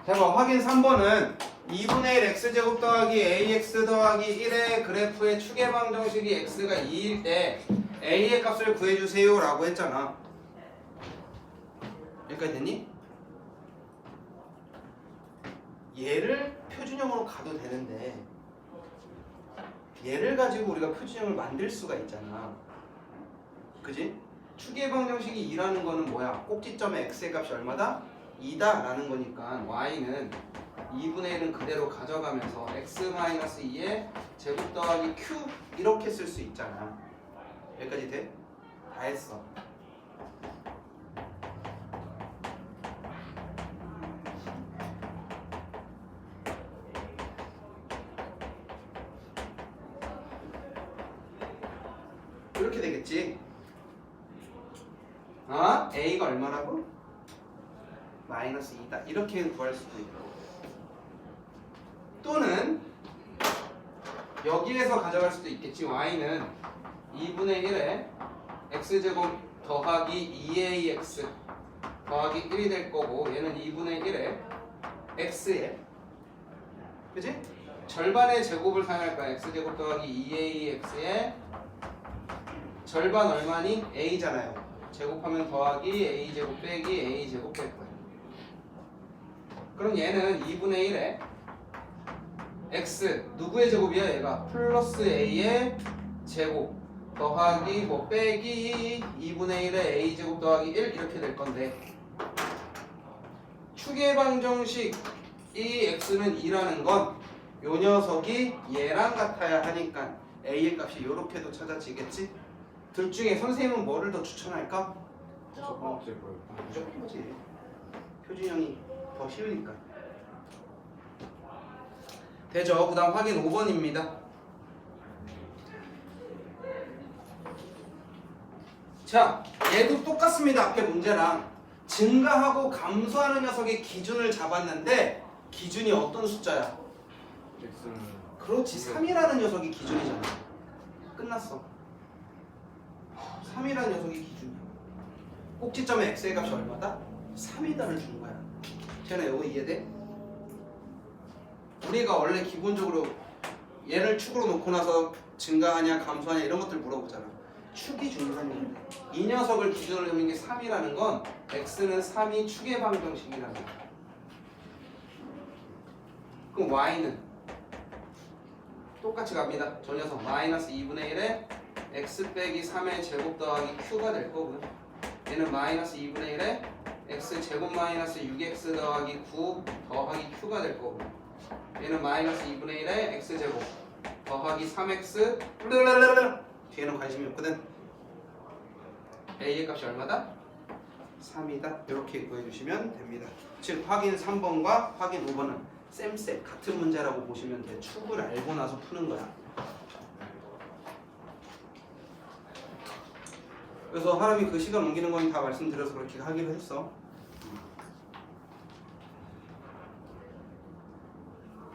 해봐. 확인 3번은 2분의 1 x제곱 더하기 ax 더하기 1의 그래프의 추계방 정식이 x가 2일 때 a의 값을 구해주세요 라고 했잖아. 여기까지 됐니? 얘를 표준형으로 가도 되는데 얘를 가지고 우리가 표준형을 만들 수가 있잖아. 그지? 추계방 정식이 2라는 거는 뭐야? 꼭지점의 x의 값이 얼마다? 2다 라는 거니까 y는 2분의 1은 그대로 가져가면서 x-2의 제곱 더하기 q 이렇게 쓸 수 있잖아. 여기까지 돼? 다 했어. 이렇게 되겠지? 아? a가 얼마라고? 마이너스 2다. 이렇게 구할 수도 있고. 또는 여기에서 가져갈 수도 있겠지. y는 2분의 1에 x제곱 더하기 2ax 더하기 1이 될 거고 얘는 2분의 1에 x에 그치? 절반의 제곱을 사용할 거야. x제곱 더하기 2ax에 절반 얼마니? a잖아요. 제곱하면 더하기 a제곱 빼기 a제곱 뺄 거야. 그럼 얘는 2분의 1에 x 누구의 제곱이야? 얘가 플러스 a의 제곱 더하기 뭐 빼기 2분의 1에 a제곱 더하기 1 이렇게 될 건데 추계방 정식 이 x는 2라는 건 요 녀석이 얘랑 같아야 하니까 a의 값이 요렇게도 찾아지겠지? 둘 중에 선생님은 뭐를 더 추천할까? 무조건 없을 거예요. 무조건 거지. 표준형이 더 쉬우니까. 되죠? 그 다음 확인 5번입니다. 자, 얘도 똑같습니다. 앞에 문제랑 증가하고 감소하는 녀석의 기준을 잡았는데 기준이 어떤 숫자야? x는 그렇지, 3이라는 녀석이 기준이잖아. 끝났어. 3이라는 녀석이 기준이야. 꼭지점의 x의 값이 얼마다? 3이다를 준 거야. 재현아, 이거 이해돼? 우리가 원래 기본적으로 얘를 축으로 놓고 나서 증가하냐 감소하냐 이런 것들 물어보잖아. 축이 중요한 건데 이 녀석을 기준으로 잡는 게 3이라는 건 x는 3이 축의 방정식이라는 거야. 그럼 y는 똑같이 갑니다. 저 녀석 마이너스 2분의 1에 x 빼기 3의 제곱 더하기 q가 될 거고요. 얘는 마이너스 2분의 1에 x 제곱 마이너스 6x 더하기 9 더하기 q가 될 거고 얘는 마이너스 2분의 1에 x제곱 더하기 3x 뒤에는 관심이 없거든. a의 값이 얼마다? 3이다. 이렇게 구해주시면 됩니다. 즉 확인 3번과 확인 5번은 쌤 같은 문제라고 보시면 돼. 축을 알고 나서 푸는 거야. 그래서 하람이 그 시간 옮기는 건 다 말씀드려서 그렇게 하기로 했어.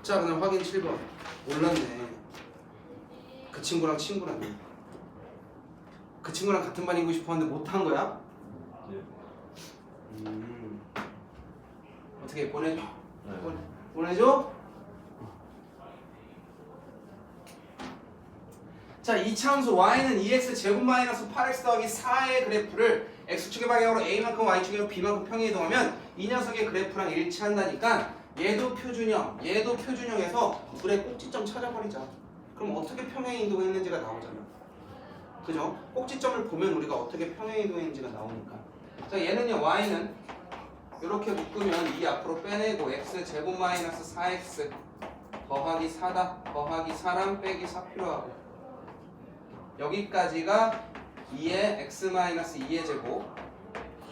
자, 그럼 확인 7번. 몰랐네. 그 친구랑 친구라네. 그 친구랑 같은 반이고 싶었는데 못한 거야? 네. 어떻게 보내줘? 네. 보내줘? 자, 이차함수 y는 2x 제곱 마이너스 8x 더하기 4의 그래프를 x축의 방향으로 a만큼 y축의 b만큼 평행 이동하면 이 녀석의 그래프랑 일치한다니까 얘도 표준형, 얘도 표준형에서 둘의 꼭지점 찾아버리자. 그럼 어떻게 평행 이동했는지가 나오잖아. 그죠? 꼭지점을 보면 우리가 어떻게 평행 이동했는지가 나오니까. 자, 얘는요, y는 이렇게 묶으면 이 앞으로 빼내고 x 제곱 마이너스 4x 더하기 4다. 더하기 4랑 빼기 4 필요하고 여기까지가 2의 x-2의 제곱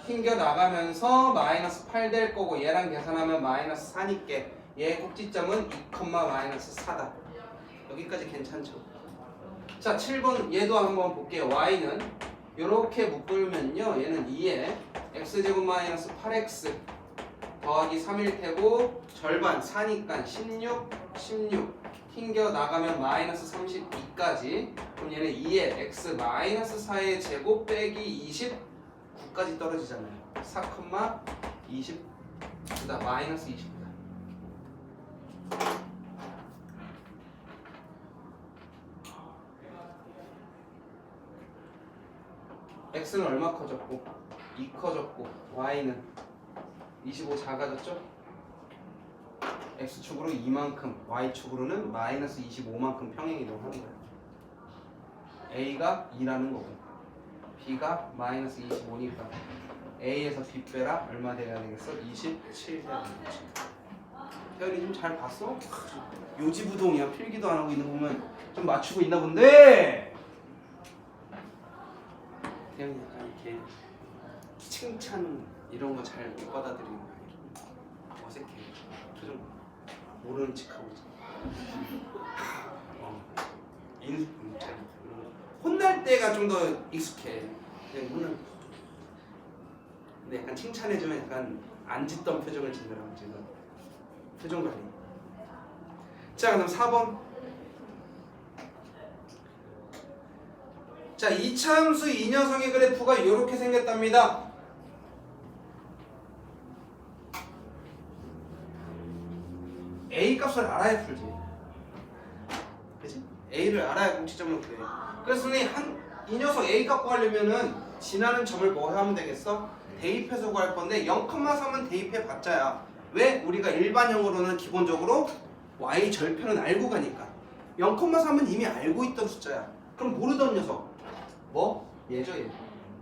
튕겨 나가면서 마이너스 8 될 거고 얘랑 계산하면 마이너스 4니까 얘 꼭지점은 2, 마이너스 4다. 여기까지 괜찮죠? 자, 7번 얘도 한번 볼게요. y는 이렇게 묶으면요 얘는 2의 x제곱 마이너스 8x 더하기 3일 테고 절반 4니까 16 튕겨 나가면 마이너스 32까지. 그럼 얘는 2의 x 마이너스 4의 제곱 빼기 29까지 떨어지잖아요. 4, 20 그다음 마이너스 20이다. x는 얼마 커졌고 2 커졌고 y는 25 작아졌죠? x축으로 2만큼 y축으로는 마이너스 25만큼 평행이동하는 거예요. a가 2라는 거고 b가 마이너스 25니까 a에서 b 빼라 얼마 돼야 되겠어? 27 돼야 되겠지. 태연이 좀 잘 봤어? 요지부동이야. 필기도 안 하고 있는 거 보면 좀 맞추고 있나 본데. 태연이 약간 이렇게 칭찬 이런 거 잘 못 받아들이는 거 아니야? 어색해. 표정 모르는 척하고 있잖아. 잘 혼날 때가 좀 더 익숙해. 그냥 혼날 때. 근데 약간 칭찬해주면 약간 안 짓던 표정을 짓느라고 지금 표정 관리. 자, 그럼 4번. 자, 이차함수 이 녀석의 그래프가 이렇게 생겼답니다. A 값을 알아야 풀지. 그치? A를 알아야 공식점을 구해. 그래서 이 녀석 A 값 구하려면은 지나는 점을 뭐 하면 되겠어? 대입해서 구할 건데 0,3은 대입해 봤자야. 왜? 우리가 일반형으로는 기본적으로 y 절편은 알고 가니까 0,3은 이미 알고 있던 숫자야. 그럼 모르던 녀석 뭐? 얘죠 얘.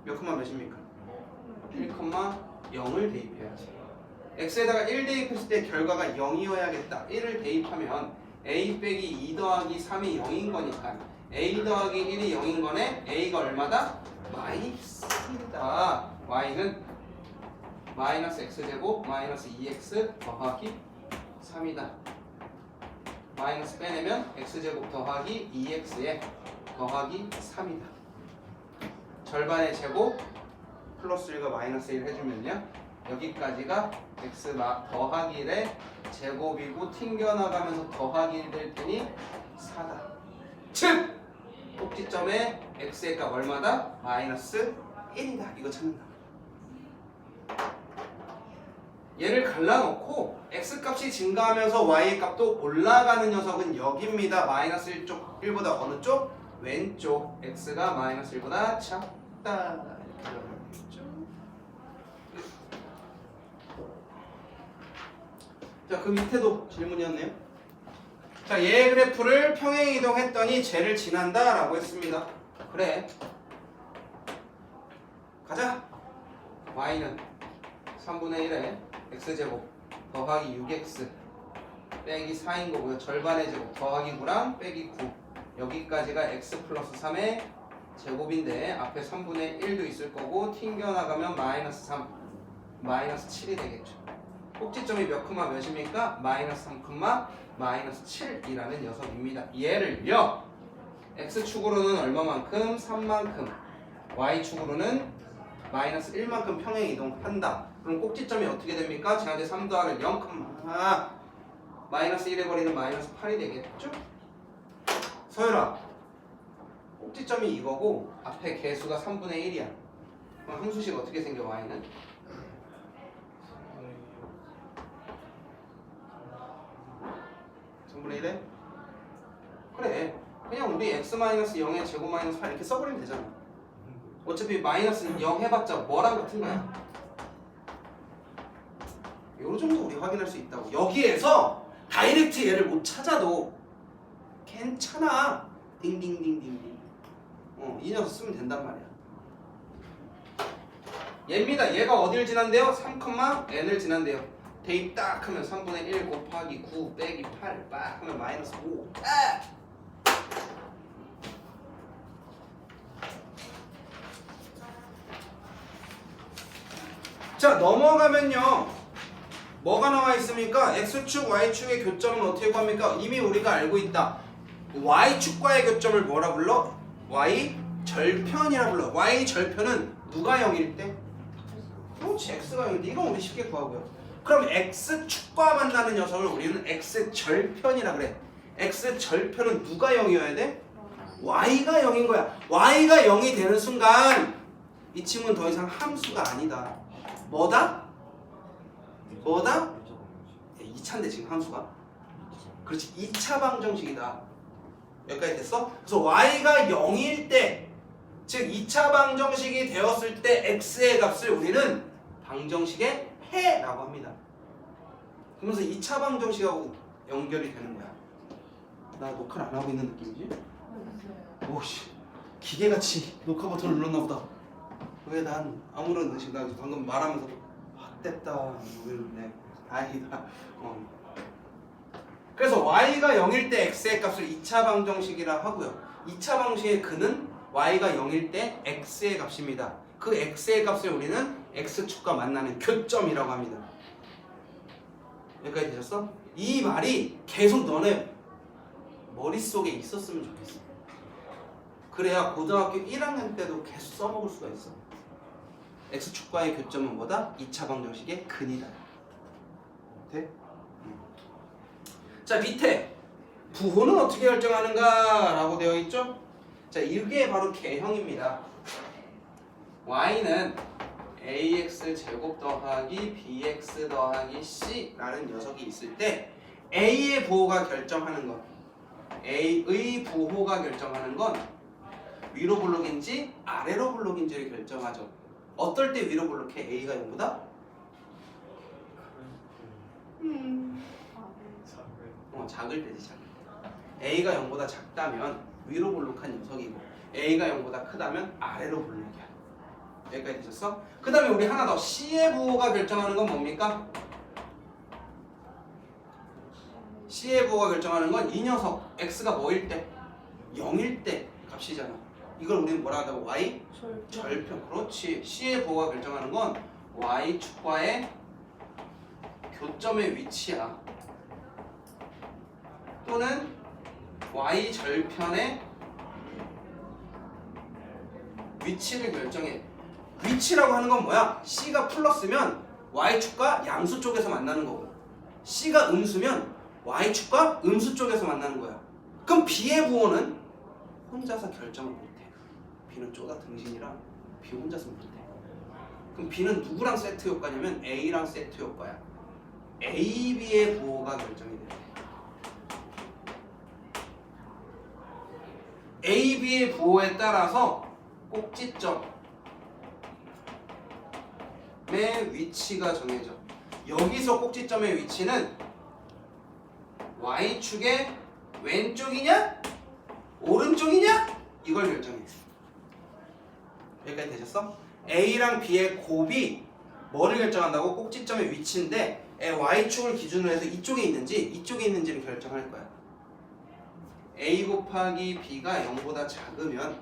몇 컴마 몇입니까? 1,0을 대입해야지. x에다가 1 대입했을 때 결과가 0이어야겠다. 1을 대입하면 a 빼기 2 더하기 3이 0인 거니까 a 더하기 1이 0인 거네. a가 얼마다? y3다. y는 마이너스 x제곱 마이너스 2x 더하기 3이다. 마이너스 빼내면 x제곱 더하기 2x에 더하기 3이다. 절반의 제곱 플러스 1과 마이너스 1 해주면요 여기까지가 x 더하기 1의 제곱이고 튕겨나가면서 더하기 1 될 테니 4다. 즉! 꼭지점에 x의 값 얼마다? 마이너스 1이다. 이거 찾는다. 얘를 갈라놓고 x값이 증가하면서 y의 값도 올라가는 녀석은 여기입니다. 마이너스 1보다 어느 쪽? 왼쪽. x가 마이너스 1보다 작다. 자, 그 밑에도 질문이었네요. 자, 얘 그래프를 평행 이동했더니 쟤를 지난다 라고 했습니다. 그래. 가자. y는 3분의 1에 x제곱 더하기 6x 빼기 4인 거고요. 절반의 제곱 더하기 9랑 빼기 9 여기까지가 x 플러스 3의 제곱인데 앞에 3분의 1도 있을 거고 튕겨나가면 마이너스 3 마이너스 7이 되겠죠. 꼭지점이 몇 콤마 몇입니까? 마이너스 3 콤마 마이너스 7이라는 녀석입니다. 얘를요 x축으로는 얼마만큼? 3만큼 y축으로는 마이너스 1만큼 평행 이동한다. 그럼 꼭지점이 어떻게 됩니까? 지난대 3 더하기 0, 마이너스 1 해버리는 마이너스 8이 되겠죠? 서열아, 꼭지점이 이거고 앞에 개수가 3분의 1이야. 그럼 함수식 어떻게 생겨? y는? 3분의 1에? 그래, 그냥 우리 x-0의 제곱 마이너스 8 이렇게 써버리면 되잖아. 어차피 마이너스 0 해봤자 뭐랑 같은 거야. 요 정도 우리 확인할 수 있다고. 여기에서 다이렉트 얘를 못 찾아도 괜찮아. 딩딩딩딩딩. 이 녀석 쓰면 된단 말이야. 얘입니다. 얘가 어딜 지난대요? 3,n을 지난대요. 대입 딱 하면 3분의 1 곱하기 9 빼기 8 빡 하면 마이너스 5. 자, 넘어가면요 뭐가 나와 있습니까? x축 y축의 교점은 어떻게 구합니까? 이미 우리가 알고 있다. y축과의 교점을 뭐라 불러? y절편이라 불러. y절편은 누가 0일 때? 그렇지, x가 0일 때. 이건 우리 쉽게 구하고요. 그럼 x축과 만나는 녀석을 우리는 x절편이라 그래. x절편은 누가 0이어야 돼? y가 0인 거야. y가 0이 되는 순간 이 친구는 더 이상 함수가 아니다. 뭐다? 뭐다? 2차인데 지금 함수가? 그렇지, 2차 방정식이다. 여기까지 됐어? 그래서 y가 0일 때 즉 2차 방정식이 되었을 때 x의 값을 우리는 방정식의 해라고 합니다. 그러면서 2차 방정식하고 연결이 되는 거야. 나 녹화를 안 하고 있는 느낌이지? 오씨, 기계같이 녹화 버튼을 눌렀나 보다. 왜 난 아무런 의식, 나 방금 말하면서 됐다 이러는데 다행이다. 그래서 y가 0일 때 x의 값을 2차 방정식이라 하고요. 2차 방정식의 근은 y가 0일 때 x의 값입니다. 그 x의 값을 우리는 x축과 만나는 교점이라고 합니다. 여기까지 되셨어? 이 말이 계속 너네 머릿속에 있었으면 좋겠어. 그래야 고등학교 1학년 때도 계속 써먹을 수가 있어. x축과의 교점은 뭐다? 2차 방정식의 근이다. 돼? 자, 밑에 부호는 어떻게 결정하는가 라고 되어 있죠? 자, 이게 바로 개형입니다. y는 ax 제곱 더하기 bx 더하기 c라는 녀석이 있을 때 a의 부호가 결정하는 것, a의 부호가 결정하는 건 위로 블록인지 아래로 블록인지를 결정하죠. 어떨 때 위로 블록해? a가 0보다? 작을 때지, 작을 때. a가 0보다 작다면 위로 블록한 녀석이고 a가 0보다 크다면 아래로 블록이야. 여기까지 되셨어? 그 다음에 우리 하나 더, c의 부호가 결정하는 건 뭡니까? c의 부호가 결정하는 건 이 녀석 x가 뭐일 때? 0일 때 값이잖아. 이걸 우리는 뭐라 한다고? y? 절편. 그렇지. c의 부호가 결정하는 건 y축과의 교점의 위치야. 또는 y 절편의 위치를 결정해. 위치라고 하는 건 뭐야? c가 플러스면 y축과 양수 쪽에서 만나는 거고, c가 음수면 y축과 음수 쪽에서 만나는 거야. 그럼 b의 부호는 혼자서 결정을 못해. b는 쪼다 등신이라 b 혼자서 못해. 그럼 b는 누구랑 세트 효과냐면 a랑 세트 효과야. a, b의 부호가 결정이 돼. a, b의 부호에 따라서 꼭지점의 위치가 정해져. 여기서 꼭지점의 위치는 y축의 왼쪽이냐 오른쪽이냐 이걸 결정해. 여기까지 되셨어? a랑 b의 곱이 뭐를 결정한다고? 꼭지점의 위치인데 y축을 기준으로 해서 이쪽에 있는지 이쪽에 있는지를 결정할 거야. a 곱하기 b가 0보다 작으면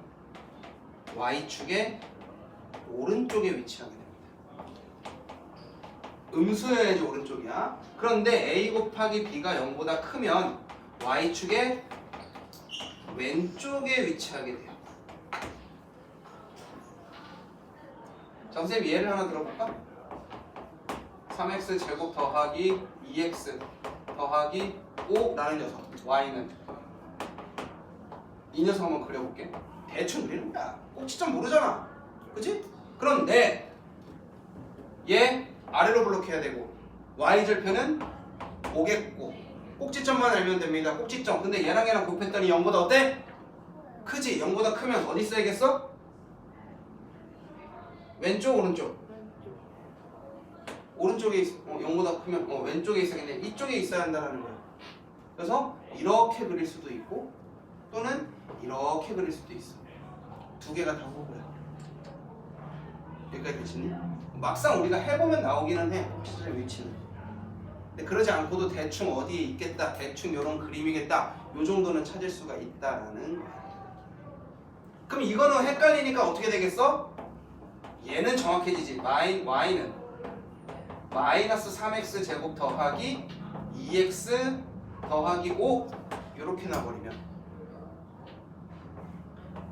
y축의 오른쪽에 위치하게 됩니다. 음수여야지 오른쪽이야. 그런데 a 곱하기 b가 0보다 크면 y축의 왼쪽에 위치하게 돼요. 자, 선생님 예를 하나 들어볼까? 3x 제곱 더하기 2x 더하기 5라는 녀석 y는 이 녀석 한번 그려볼게. 대충 그리는 거야. 꼭지점 모르잖아. 그치? 그런데 얘 아래로 블록해야 되고 y절편은 오겠고 꼭지점만 알면 됩니다. 꼭지점. 근데 얘랑 곱했더니 0보다 어때? 크지? 0보다 크면 어디 있어야겠어? 왼쪽 오른쪽? 오른쪽에 0보다 크면 왼쪽에 있어야겠네. 이쪽에 있어야 한다는 거야. 그래서 이렇게 그릴 수도 있고 또는 이렇게 그릴 수도 있어. 두 개가 다 호구야. 여기까지 되시니? 막상 우리가 해보면 나오기는 해. 꼭지점의 위치는. 근데 그러지 않고도 대충 어디에 있겠다, 대충 이런 그림이겠다, 요 정도는 찾을 수가 있다라는 거야. 그럼 이거는 헷갈리니까 어떻게 되겠어? 얘는 정확해지지. y는 마이너스 3x 제곱 더하기 2x 더하기 5 이렇게 나버리면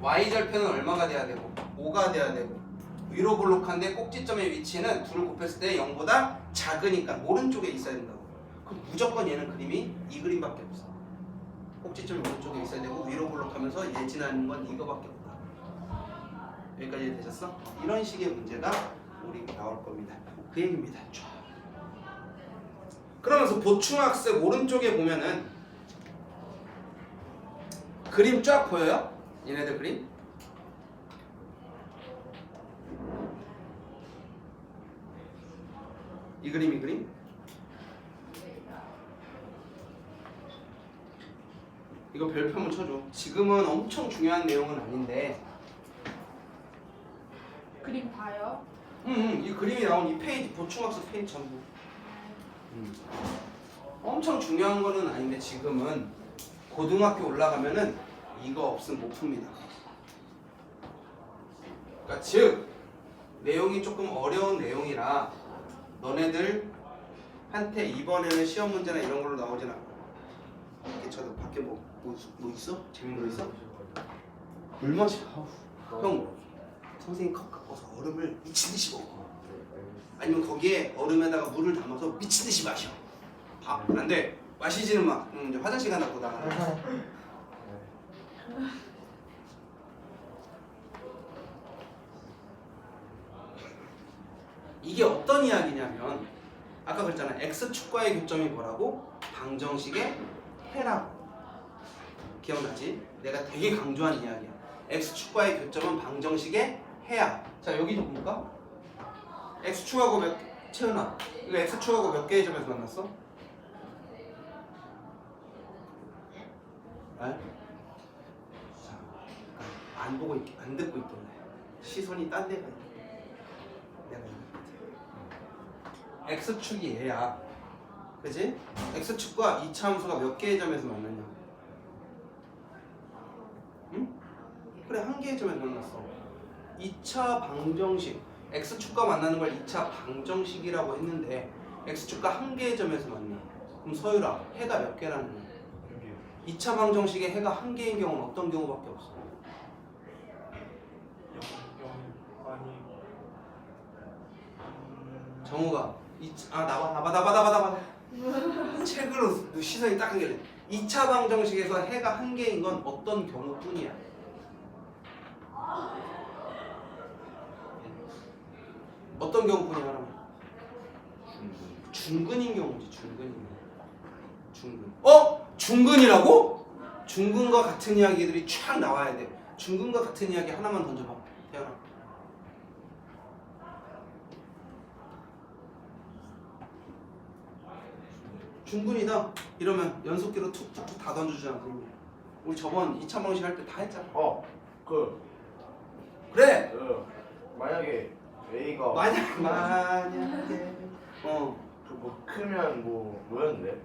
y절편은 얼마가 돼야 되고 5가 돼야 되고 위로 볼록한데 꼭지점의 위치는 둘을 곱했을 때 0보다 작으니까 오른쪽에 있어야 된다고. 그럼 무조건 얘는 그림이 이 그림밖에 없어. 꼭지점이 오른쪽에 있어야 되고 위로 볼록하면서 얘 지나는 건 이거밖에 없다. 여기까지 되셨어? 이런 식의 문제가 우리 나올 겁니다. 그 얘기입니다. 그러면서 보충학습 오른쪽에 보면은 그림 쫙 보여요? 얘네들 그림? 그림. 이거 별표 한번 쳐줘. 지금은 엄청 중요한 내용은 아닌데. 그림 봐요? 이 그림이 나온 이 페이지 보충학습 페이지 전부. 엄청 중요한 거는 아닌데 지금은 고등학교 올라가면은 이거 없으면 못 풉니다. 그러니까 즉 내용이 조금 어려운 내용이라 너네들 한테 이번에는 시험 문제나 이런 걸로 나오진 않아. 이렇게 쳐도 밖에 뭐 있어? 재밌는 거 있어? 물 마셔. 형 선생님 컵 갖고서 얼음을 미친 듯이 먹어. 아니면 거기에 얼음에다가 물을 담아서 미친 듯이 마셔. 안 돼. 마시지는 마. 이제 화장실 가나 보다. 이게 어떤 이야기냐면 아까 그랬잖아. x축과의 교점이 뭐라고? 방정식의 해라고. 기억나지? 내가 되게 강조한 이야기야. x축과의 교점은 방정식의 해야. 자 여기 좀 볼까? x축하고 채은아 이거 x축하고 몇 개의 점에서 만났어? 자, 안 보고 안 듣고 있던데 시선이 딴 데가 있네. 내가 x축이 얘야. 그지? x축과 2차 함수가 몇 개의 점에서 만났냐? 응? 그래 한 개의 점에서 만났어. 2차 방정식 x축과 만나는 걸 2차 방정식이라고 했는데 x축과 한 개의 점에서 만나. 그럼 서유라 해가 몇 개라는 거야? 2차 방정식의 해가 한 개인 경우는 어떤 경우밖에 없어? 정우가 나봐. 책으로 시선이 딱 한결해. 2차 방정식에서 해가 한 개인 건 어떤 경우뿐이야? 어떤 경우뿐이야 하나만? 중근인 경우지. 중근. 중근이라고? 중근과 같은 이야기들이 쫙 나와야 돼. 중근과 같은 이야기 하나만 던져봐. 태연아. 중근이다. 이러면 연속기로 툭툭툭 다 던져주잖아. 그러면. 우리 저번 2차 방식 할 때 다 했잖아. 그래. 만약에 A가 만약에 뭐 크면 뭐였는데?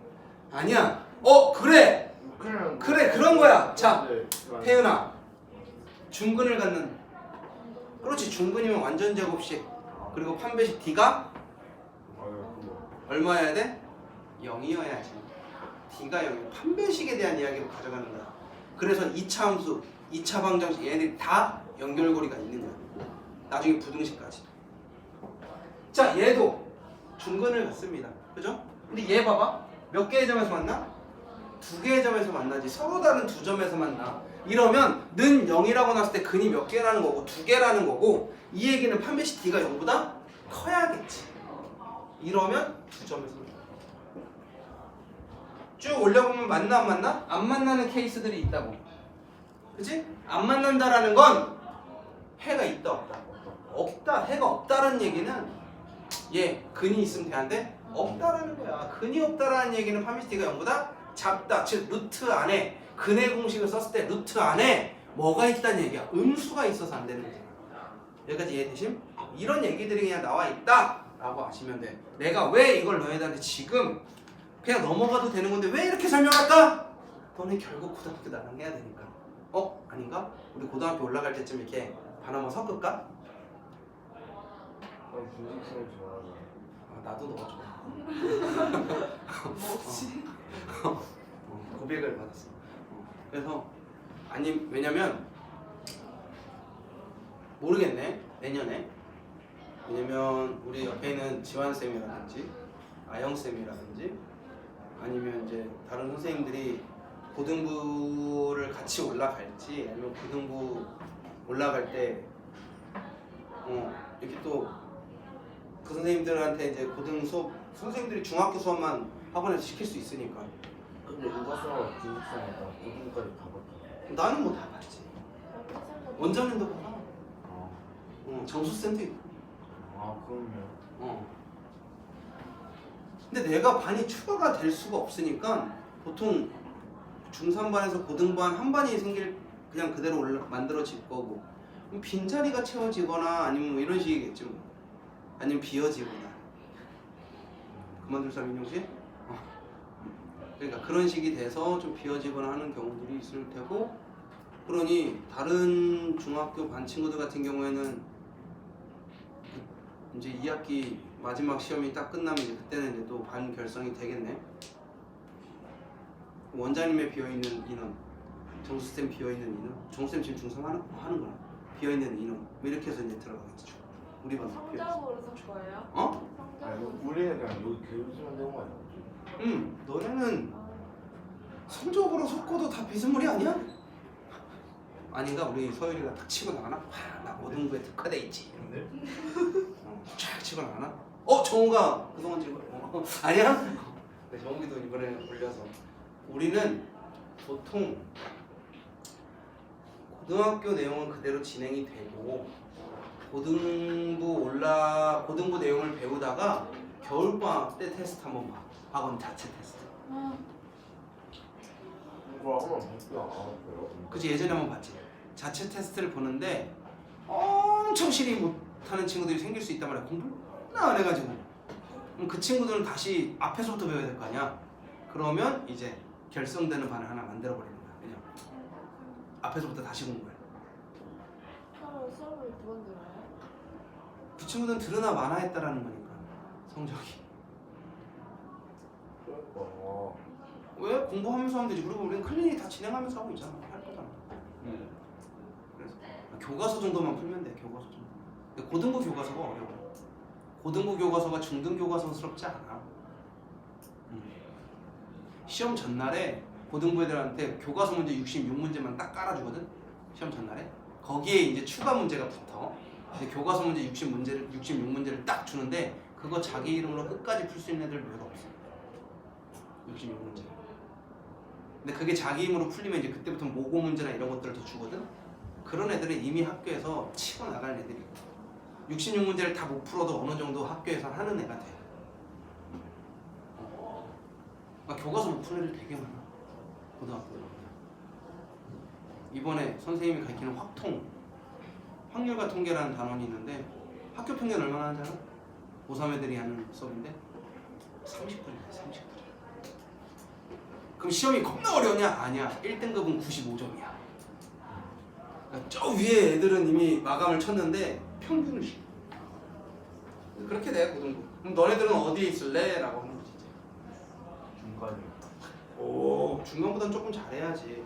아니야. 그래. 크면 그래 그런 거야. 자 네, 태연아 중근을 갖는 그렇지. 중근이면 완전 제곱식 그리고 판배식 D가 얼마여야 돼? 0이어야지. D가 0. 판배식에 대한 이야기로 가져가는 거야. 그래서 2차 함수 2차 방정식 얘네들이 다 연결고리가 있는 거야. 나중에 부등식까지. 자 얘도 중근을 갖습니다. 그죠? 근데 얘 봐봐. 몇 개의 점에서 만나? 두 개의 점에서 만나지. 서로 다른 두 점에서 만나. 이러면 는 0이라고 나왔을 때 근이 몇 개라는 거고 두 개라는 거고 이 얘기는 판매식 D가 0보다 커야겠지. 이러면 두 점에서 만나. 쭉 올려보면 만나 안 만나? 안 만나는 케이스들이 있다고. 그치? 안 만난다라는 건 해가 있다 없다. 없다. 해가 없다라는 얘기는 얘 근이 있으면 되는데 없다라는 거야. 근이 없다라는 얘기는 판매식 D가 0보다 작다. 즉 루트 안에 근의 공식을 썼을 때 루트 안에 뭐가 있다는 얘기야. 음수가 있어서 안 되는 거잖아. 여기까지 이해되심? 이런 얘기들이 그냥 나와 있다 라고 아시면 돼. 내가 왜 이걸 너희들한테 지금 그냥 넘어가도 되는 건데 왜 이렇게 설명할까? 너네 결국 고등학교 나랑 해야 되니까. 아닌가? 우리 고등학교 올라갈 때쯤 이렇게 반 한번 섞을까? 분식쌤 좋아하는. 나도 너 좋아. 뭐지? 고백을 받았어. 그래서 왜냐면 모르겠네 내년에. 왜냐면 우리 옆에 있는 지환 쌤이라든지 아영 쌤이라든지 아니면 이제 다른 선생님들이 고등부를 같이 올라갈지 아니면 고등부 올라갈 때 이렇게 또 그 선생님들한테 이제 고등 수업 선생님들이 중학교 수업만 학원에서 시킬 수 있으니까. 근데 누가서 분식쌤이다 고등까지 다 봤다. 나는 뭐 다 봤지. 원장님도 봐라. 점수쌤도 있고. 그럼요. 근데 내가 반이 추가가 될 수가 없으니까 보통 중3반에서 고등반 한 반이 그냥 그대로 만들어질 거고 빈자리가 채워지거나 아니면 뭐 이런 식이겠지 뭐. 아니면 비어지거나. 그만둘 사람 인용씨? 그러니까 그런 식이 돼서 좀 비어지거나 하는 경우들이 있을 테고, 그러니 다른 중학교 반 친구들 같은 경우에는 이제 2학기 마지막 시험이 딱 끝나면 이제 그때는 이제 또 반 결성이 되겠네. 원장님의 비어있는 인원, 정수쌤 비어있는 인원, 정수쌤 지금 중3 하는 거야. 비어있는 인원 뭐 이렇게 해서 이제 들어가겠죠. 우리 반도 비어있어. 성적으로 산 거예요? 어? 아니 성적으로. 우리는 그냥 여기 교육수만 되는 거 아니야? 너네는 성적으로 섞어도 다 비스무리 아니야? 아닌가? 우리 서율이가 딱 치고 나가나? 나 모든 거에 특화돼 있지. 근데? 쫙 치고 나가나? 정우가 그동안 지금 아니야? 네, 정우기도 이번에 올려서 우리는 보통 고등학교 내용은 그대로 진행이 되고 고등부 내용을 배우다가 겨울방학 때 테스트 한번 봐. 학원 자체 테스트. 그거 한번 볼게요. 안 왔어요. 그치, 예전에 한번 봤지. 자체 테스트를 보는데 엄청 실히 못하는 친구들이 생길 수 있단 말이야. 공부를 안 해가지고. 그럼 그 친구들은 다시 앞에서부터 배워야 될 거 아니야. 그러면 이제 결성되는 반을 하나 만들어 버리는 거야. 그냥 앞에서부터 다시 공부해. 수업을 두 번 들어요? 그 친구들은 들으나 마나 했다라는 거니까 성적이. 그러니까. 왜? 공부하면서 하면 되지. 그리고 우리는 클리닉 다 진행하면서 하고 있잖아. 할 거잖아. 그래서 교과서 정도만 풀면 돼. 교과서 정도. 근데 고등부 교과서가 어려워. 고등부 교과서가 중등 교과서스럽지 않아. 시험 전날에 고등부 애들한테 교과서 문제 66문제만 딱 깔아주거든. 시험 전날에. 거기에 이제 추가 문제가 붙어. 근데 교과서 문제 66문제를 딱 주는데 그거 자기 이름으로 끝까지 풀 수 있는 애들 별로 없어. 66문제. 근데 그게 자기 힘으로 풀리면 이제 그때부터 모고 문제나 이런 것들을 더 주거든. 그런 애들은 이미 학교에서 치고 나갈 애들이고 66문제를 다 못 풀어도 어느 정도 학교에서 하는 애가 돼. 교과서 못 푸는 애들 되게 많아. 고등학교에. 이번에 선생님이 가르치는 확률과 통계라는 단원이 있는데 학교 평균 얼마나 하는지 알아? 고3 애들이 하는 수업인데 30분이야. 30분. 그럼 시험이 겁나 어려우냐? 아니야. 1등급은 95점이야. 그러니까 저 위에 애들은 이미 마감을 쳤는데 평균을 시. 그렇게 돼 고등부. 그럼 너네들은 어디에 있을래? 라고 하는 거지. 중간이. 오, 중간보다는 조금 잘해야지.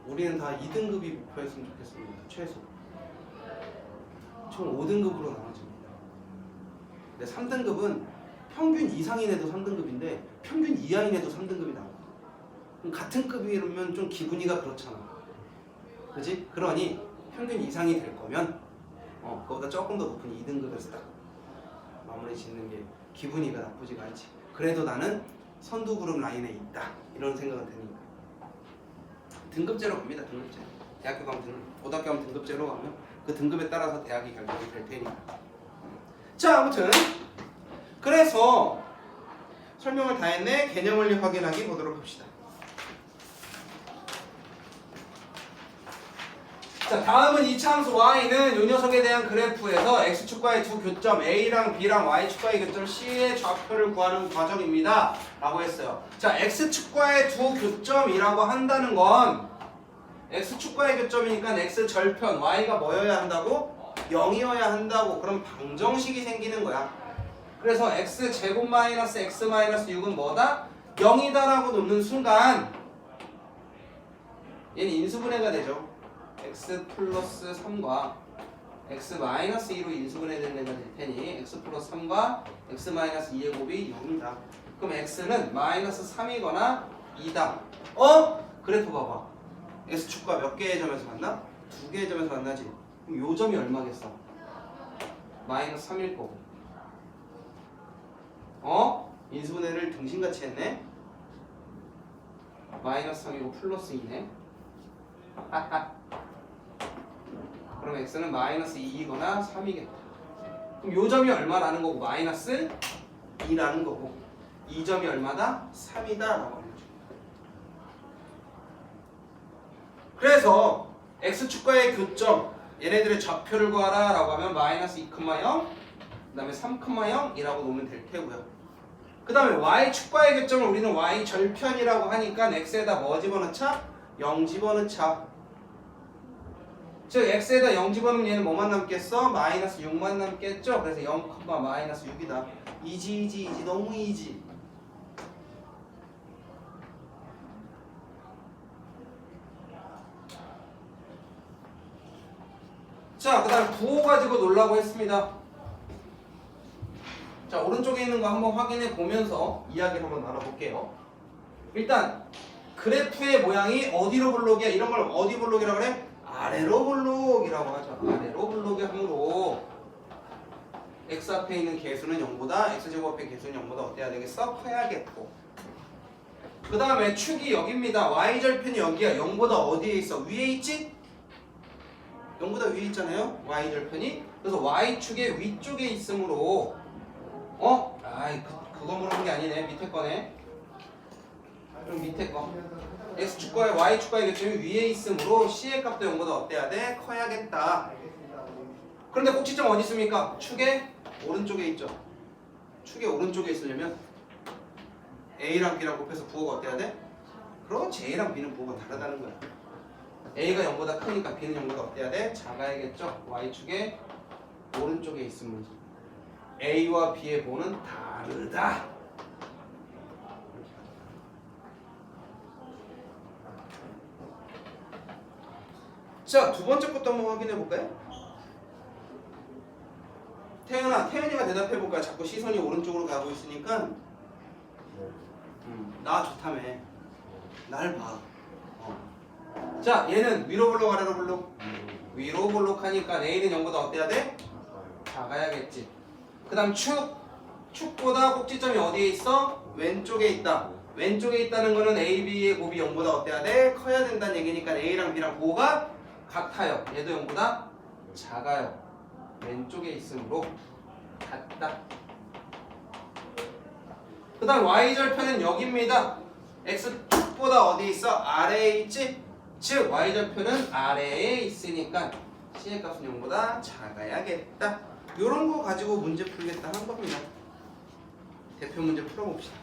우리는 다 2등급이 목표였으면 좋겠습니다. 최소. 총 5등급으로 나눠집니다. 근데 3등급은 평균 이상인 애도 3등급인데 평균 이하인 애도 3등급이 나와. 그럼 같은 급이면 좀 기분이가 그렇잖아. 그지? 그러니 평균 이상이 될 거면 그거보다 조금 더 높은 2등급에서 딱 마무리 짓는 게 기분이가 나쁘지가 않지. 그래도 나는 선두 그룹 라인에 있다. 이런 생각은 드니까. 등급제로 갑니다. 등급제. 대학교 가면 고등학교 가면 등급제로 가면 그 등급에 따라서 대학이 결정이 될 테니까. 자, 아무튼 그래서 설명을 다 했네. 개념 원리 확인하기 보도록 합시다. 자, 다음은 이차함수 y는 이 녀석에 대한 그래프에서 x축과의 두 교점 a랑 b랑 y축과의 교점 c의 좌표를 구하는 과정입니다 라고 했어요. 자, x축과의 두 교점이라고 한다는 건 x축과의 교점이니까 x 절편 y가 뭐여야 한다고? 0이어야 한다고. 그럼 방정식이 생기는 거야. 그래서 x제곱 마이너스 x 마이너스 6은 뭐다? 0이다 라고 놓는 순간 얘는 인수분해가 되죠. x 플러스 3과 x 마이너스 2로 인수분해되는 애가 될 테니 x 플러스 3과 x 마이너스 2의 곱이 0이다. 그럼 x는 마이너스 3이거나 2다. 그래프 봐봐. x축과 몇 개의 점에서 만나? 두 개의 점에서 만나지. 그럼 요 점이 얼마겠어? 마이너스 3일 거고. 인수분해를 등신같이 했네? 마이너스 3이고 플러스 2네. 그럼 x는 마이너스 2이거나 3이겠다. 그럼 요 점이 얼마라는 거고? 마이너스 2라는 거고 2점이 얼마다? 3이다 라고 알려줍니다. 그래서 x축과의 교점 얘네들의 좌표를 구하라 라고 하면 마이너스 2,0 그 다음에 3,0이라고 놓으면 될 테고요. 그 다음에 y축과의 교점을 우리는 y절편이라고 하니까 x에다 뭐 집어넣자? 0 집어넣자. 즉 x에다 0 집어넣으면 얘는 뭐만 남겠어? 마이너스 6만 남겠죠? 그래서 0, 마이너스 6이다. 이지 너무 이지. 자, 그 다음 부호 가지고 놀라고 했습니다. 자, 오른쪽에 있는 거 한번 확인해 보면서 이야기를 한번 나눠볼게요. 일단 그래프의 모양이 어디로 블록이야? 이런 걸 어디 블록이라고 그래? 아래로 블록이라고 하죠. 아래로 블록의 항으로 x 앞에 있는 개수는 0보다 x제곱 앞에 개수는 0보다 어때야 되겠어? 커야겠고. 그 다음에 축이 여기입니다. y절편이 여기야. 0보다 어디에 있어? 위에 있지? 0보다 위에 있잖아요. y절편이. 그래서 y축의 위쪽에 있으므로 그거 물어본 게 아니네. 밑에 거네. 그럼 밑에 거. x축과의 y축과의 교점이 위에 있으므로 c의 값도 0보다 어때야 돼? 커야겠다. 그런데 꼭지점 어디 있습니까? 축의 오른쪽에 있죠. 축의 오른쪽에 있으려면 a랑 b랑 곱해서 부호가 어때야 돼? 그렇지. a랑 b는 부호가 다르다는 거야. a가 0보다 크니까 b는 0보다 어때야 돼? 작아야겠죠. y축의 오른쪽에 있으면 a와 b의 부호는 다르다. 자, 두 번째 것도 한번 확인해 볼까요? 태연이가 대답해 볼까요? 자꾸 시선이 오른쪽으로 가고 있으니까 나 좋다며. 날 봐. 자, 얘는 위로 블록 아래로 블록? 위로 블록 하니까 a는 0보다 어때야 돼? 작아야겠지. 그 다음 축보다 꼭지점이 어디에 있어? 왼쪽에 있다. 왼쪽에 있다는 거는 a, b의 곱이 0보다 어때야 돼? 커야 된다는 얘기니까 a랑 b랑 부호가 같아요. 얘도 0보다 작아요. 왼쪽에 있으므로 같다. 그 다음 y절편은 여기입니다. x축보다 어디에 있어? 아래에 있지? 즉 y절편은 아래에 있으니까 c의 값은 0보다 작아야겠다. 요런 거 가지고 문제 풀겠다 한 겁니다. 대표 문제 풀어봅시다.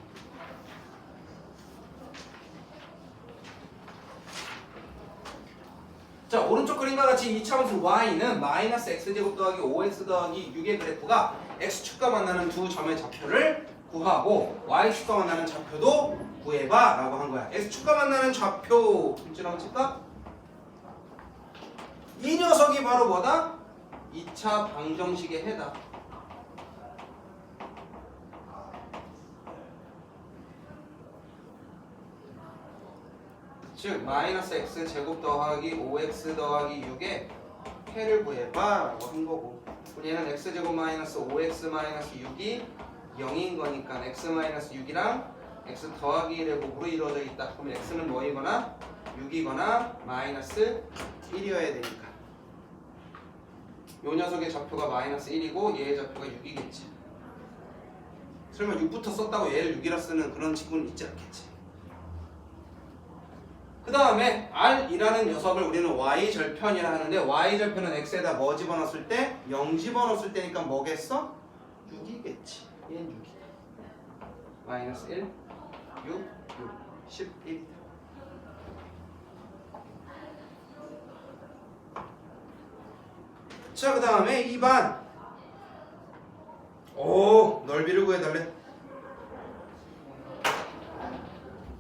자, 오른쪽 그림과 같이 이차함수 y는 마이너스 x제곱 더하기 5x 더하기 6의 그래프가 x축과 만나는 두 점의 좌표를 구하고 y축과 만나는 좌표도 구해봐 라고 한 거야. x축과 만나는 좌표 문제라고 칠까? 이 녀석이 바로 뭐다? 2차 방정식의 해다. 즉 마이너스 x 제곱 더하기 5x 더하기 6의 해를 구해봐 라고 한 거고, 우리는 x 제곱 마이너스 5x 마이너스 6이 0인 거니까 x 마이너스 6이랑 x 더하기 1의 곱으로 이루어져 있다. 그럼 x는 뭐이거나 6이거나 마이너스 1이어야 되니까 요 녀석의 좌표가 마이너스 1이고 얘의 좌표가 6이겠지. 설마 6부터 썼다고 얘를 6이라 쓰는 그런 친구는 있지 않겠지. 그 다음에 R이라는 녀석을 우리는 Y절편이라 하는데 Y절편은 X에다 뭐 집어넣었을 때? 0 집어넣었을 때니까 뭐겠어? 6이겠지. 얘는 6이다. 마이너스 1, 6, 11. 자, 그 다음에 2번. 오, 넓이를 구해달래.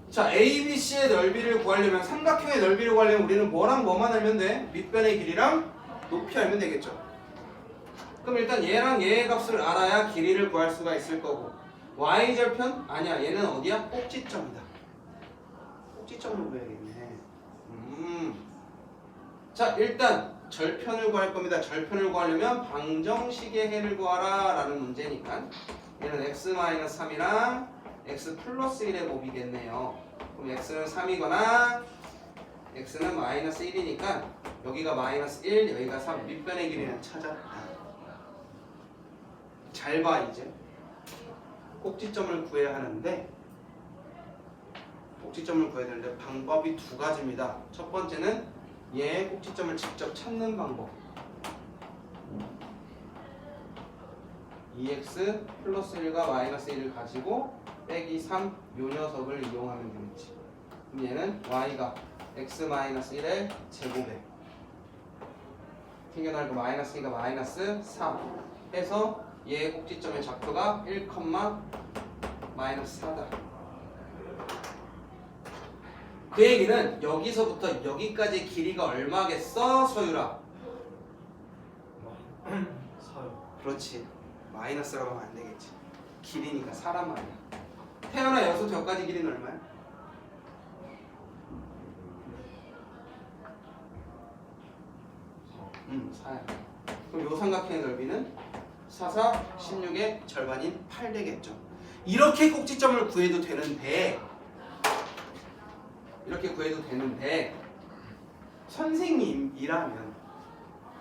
자, ABC의 넓이를 구하려면, 삼각형의 넓이를 구하려면 우리는 뭐랑 뭐만 알면 돼? 밑변의 길이랑 높이 알면 되겠죠. 그럼 일단 얘랑 얘의 값을 알아야 길이를 구할 수가 있을 거고, Y절편? 아니야, 얘는 어디야? 꼭지점이다. 꼭지점으로 구해야겠네. 자, 일단 절편을 구할 겁니다. 절편을 구하려면 방정식의 해를 구하라 라는 문제니까 얘는 x-3이랑 x 플러스 1의 곱이겠네요. 그럼 x는 3이거나 x는 마이너스 1이니까 여기가 마이너스 1, 여기가 3. 밑변의 길이는 찾았다. 잘 봐 이제. 꼭지점을 구해야 하는데 꼭지점을 구해야 되는데 방법이 두 가지입니다. 첫 번째는 얘의 꼭지점을 직접 찾는 방법. 2x 플러스 1과 마이너스 1을 가지고 빼기 3 요 녀석을 이용하면 되겠지. 그럼 얘는 y가 x 마이너스 1의 제곱에 튕겨나가고 마이너스 2가 마이너스 3 해서 얘의 꼭지점의 좌표가 1, 마이너스 4다. 그 얘기는 여기서부터 여기까지 길이가 얼마겠어, 서유라? 사요. 그렇지. 마이너스라고 하면 안 되겠지. 길이니까 사람 아니야. 태연아, 여기서부터 여기까지 길이는 얼마야? 4야. 그럼 요 삼각형의 넓이는 4, 4, 16의 절반인 8 되겠죠. 이렇게 꼭지점을 구해도 되는데 선생님이라면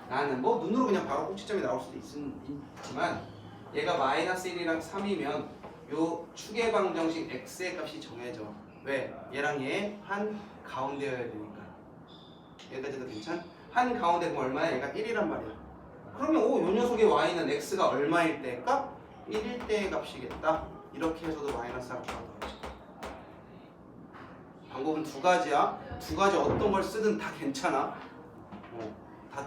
나는 뭐 눈으로 그냥 바로 꼭지점이 나올 수도 있지만 얘가 마이너스 1이랑 3이면 요 축의 방정식 x의 값이 정해져. 왜? 얘랑 얘 한 가운데여야 되니까. 여기까지도 괜찮? 한 가운데 그럼 얼마야? 얘가 1이란 말이야. 그러면 요 녀석의 y는 x가 얼마일 때 값? 1일 때의 값이겠다. 이렇게 해서도 마이너스 할 거라고 하죠. 방법은 두 가지야. 두 가지 어떤 걸 쓰든 다 괜찮아. 다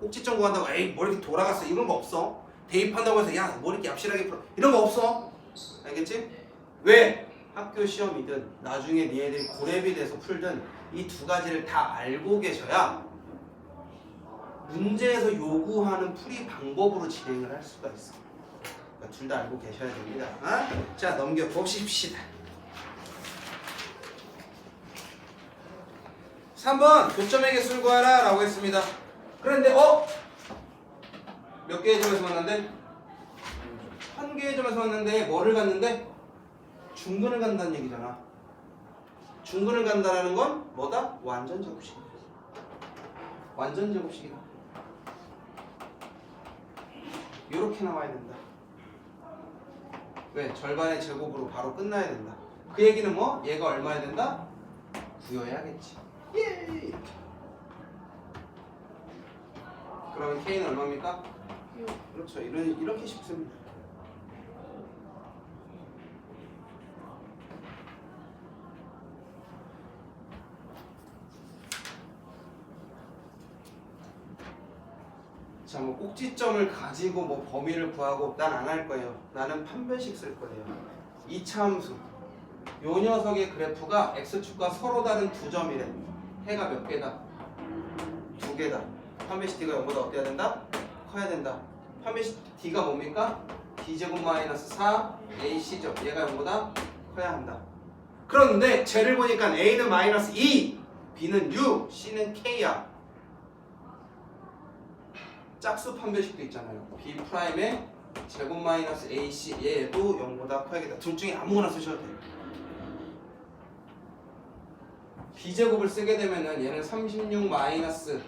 꼭지점 구한다고 에이 뭐 이렇게 돌아갔어 이런 거 없어. 대입한다고 해서 야 뭐 이렇게 얍실하게 풀어 이런 거 없어. 알겠지? 왜? 학교 시험이든 나중에 니네들이 고렙이 돼서 풀든 이 두 가지를 다 알고 계셔야 문제에서 요구하는 풀이 방법으로 진행을 할 수가 있어. 그러니까 둘 다 알고 계셔야 됩니다. 자, 넘겨보십시다. 3번 교점의 개수를 구하라 라고 했습니다. 그런데 몇 개의 점에서 만났는데? 한 개의 점에서 만났는데 뭐를 갔는데? 중근을 간다는 얘기잖아. 중근을 간다라는 건 뭐다? 완전 제곱식이다. 완전 제곱식이다. 요렇게 나와야 된다. 왜? 절반의 제곱으로 바로 끝나야 된다. 그 얘기는 뭐? 얘가 얼마야 된다? 구여야겠지. 예! 이렇게. 그러면 K는 얼마입니까? 그렇죠. 이렇게 쉽습니다. 자, 뭐 꼭지점을 가지고 뭐 범위를 구하고 난 안 할 거예요. 나는 판별식 쓸 거예요. 이차함수. 요 녀석의 그래프가 x축과 서로 다른 두 점이래. 해가 몇 개다? 두 개다. 판별식 d가 0보다 어때야 된다? 커야 된다. 판별식 d가 뭡니까? b제곱 마이너스 4 ac죠. 얘가 0보다 커야 한다. 그런데 쟤를 보니까 a는 마이너스 2, b는 6, c는 k야. 짝수 판별식도 있잖아요. b'의 제곱 마이너스 ac 얘도 0보다 커야겠다. 둘 중에 아무거나 쓰셔도 돼요. b제곱을 쓰게 되면은 얘는 36 마이너스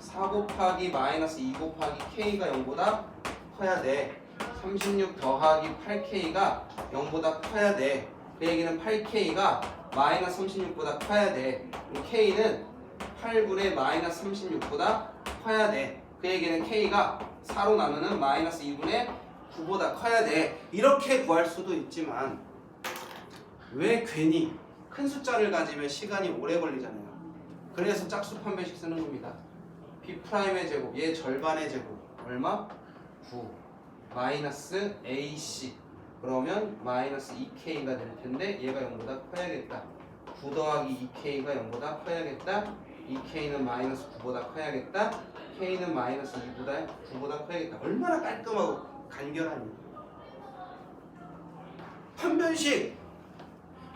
4 곱하기 마이너스 2 곱하기 k가 0보다 커야 돼. 36 더하기 8k가 0보다 커야 돼. 그 얘기는 8k가 마이너스 36보다 커야 돼. k는 8분의 마이너스 36보다 커야 돼. 그 얘기는 k가 4로 나누는 마이너스 2분의 9보다 커야 돼. 이렇게 구할 수도 있지만 왜 괜히 큰 숫자를 가지면 시간이 오래 걸리잖아요. 그래서 짝수 판별식 쓰는 겁니다. b'의 제곱, 얘 절반의 제곱 얼마? 9 마이너스 ac 그러면 마이너스 2k가 될 텐데 얘가 0보다 커야겠다. 9 더하기 2k가 0보다 커야겠다. 2k는 마이너스 9보다 커야겠다. k는 마이너스 9보다 커야겠다. 얼마나 깔끔하고 간결하니. 판별식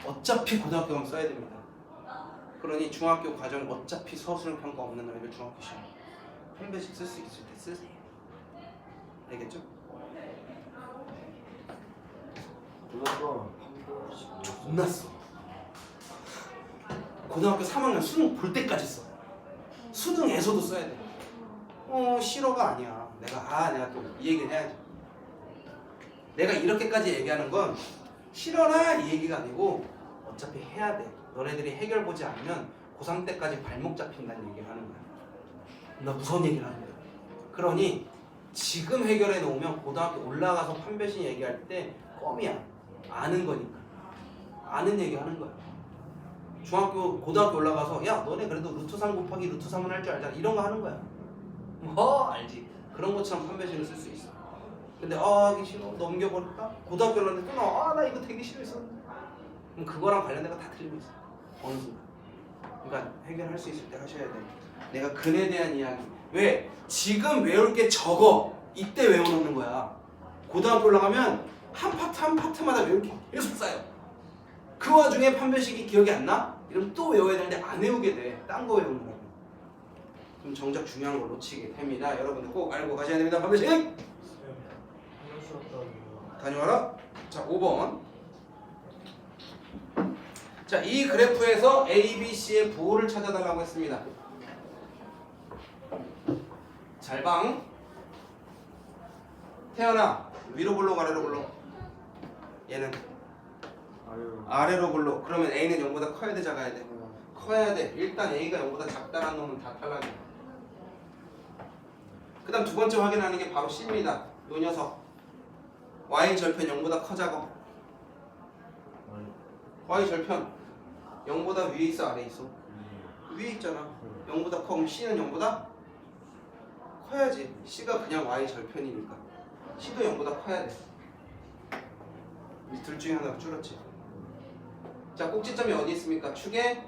어차피 고등학교 가면 써야 됩니다. 그러니 중학교 과정 어차피 서술형 평가 없는 놈이면 중학교 시험 판별식 쓸 수 있을 때 쓰세요. 알겠죠? 그래서 판별식 존나 써. 고등학교 3학년 수능 볼 때까지 써. 수능에서도 써야 돼. 싫어가 아니야. 내가 또 이 얘기를 해야지. 내가 이렇게까지 얘기하는 건 싫어라 이 얘기가 아니고 어차피 해야 돼. 너네들이 해결 보지 않으면 고3 때까지 발목 잡힌다는 얘기를 하는 거야. 나 무서운 얘기를 하는 거야. 그러니 지금 해결해 놓으면 고등학교 올라가서 판별식 얘기할 때 껌이야. 아는 거니까. 아는 얘기 하는 거야. 고등학교 올라가서 야 너네 그래도 루트 3 곱하기 루트 3은 할 줄 알잖아. 이런 거 하는 거야. 뭐 알지. 그런 것처럼 판별식을 쓸 수 있어. 근데 하기 싫어 넘겨버릴까? 고등학교 올라갔는데 또 나와 나 이거 되게 싫어했어. 그럼 그거랑 관련된 거 다 틀리고 있어. 어느 순간. 그러니까 해결할 수 있을 때 하셔야 돼. 내가 근에 대한 이야기. 왜? 지금 외울 게 적어. 이때 외워놓는 거야. 고등학교 올라가면 한 파트 한 파트마다 외울 게 계속 쌓여. 그 와중에 판별식이 기억이 안 나? 이러면 또 외워야 되는데 안 외우게 돼. 딴 거 외우는 거야. 그럼 정작 중요한 걸 놓치게 됩니다. 여러분들 꼭 알고 가셔야 됩니다. 판별식! 다녀와라. 자, 5번. 자, 이 그래프에서 A, B, C의 부호를 찾아달라고 했습니다. 잘방. 태연아, 위로 볼록 아래로 볼록? 얘는 아래로 볼록. 그러면 A는 0보다 커야 돼, 작아야 돼? 커야 돼. 일단 A가 0보다 작다라는 놈은 다 탈락이야. 그 다음 두 번째 확인하는 게 바로 C입니다. 요 녀석. Y 절편 0보다 커 작아? Y 절편 0보다 위에 있어 아래에 있어? 위에 있잖아. 0보다 커. 그럼 C는 0보다 커야지. C가 그냥 Y 절편이니까 C도 0보다 커야 돼. 이 둘 중에 하나가 줄었지. 자, 꼭지점이 어디 있습니까? 축의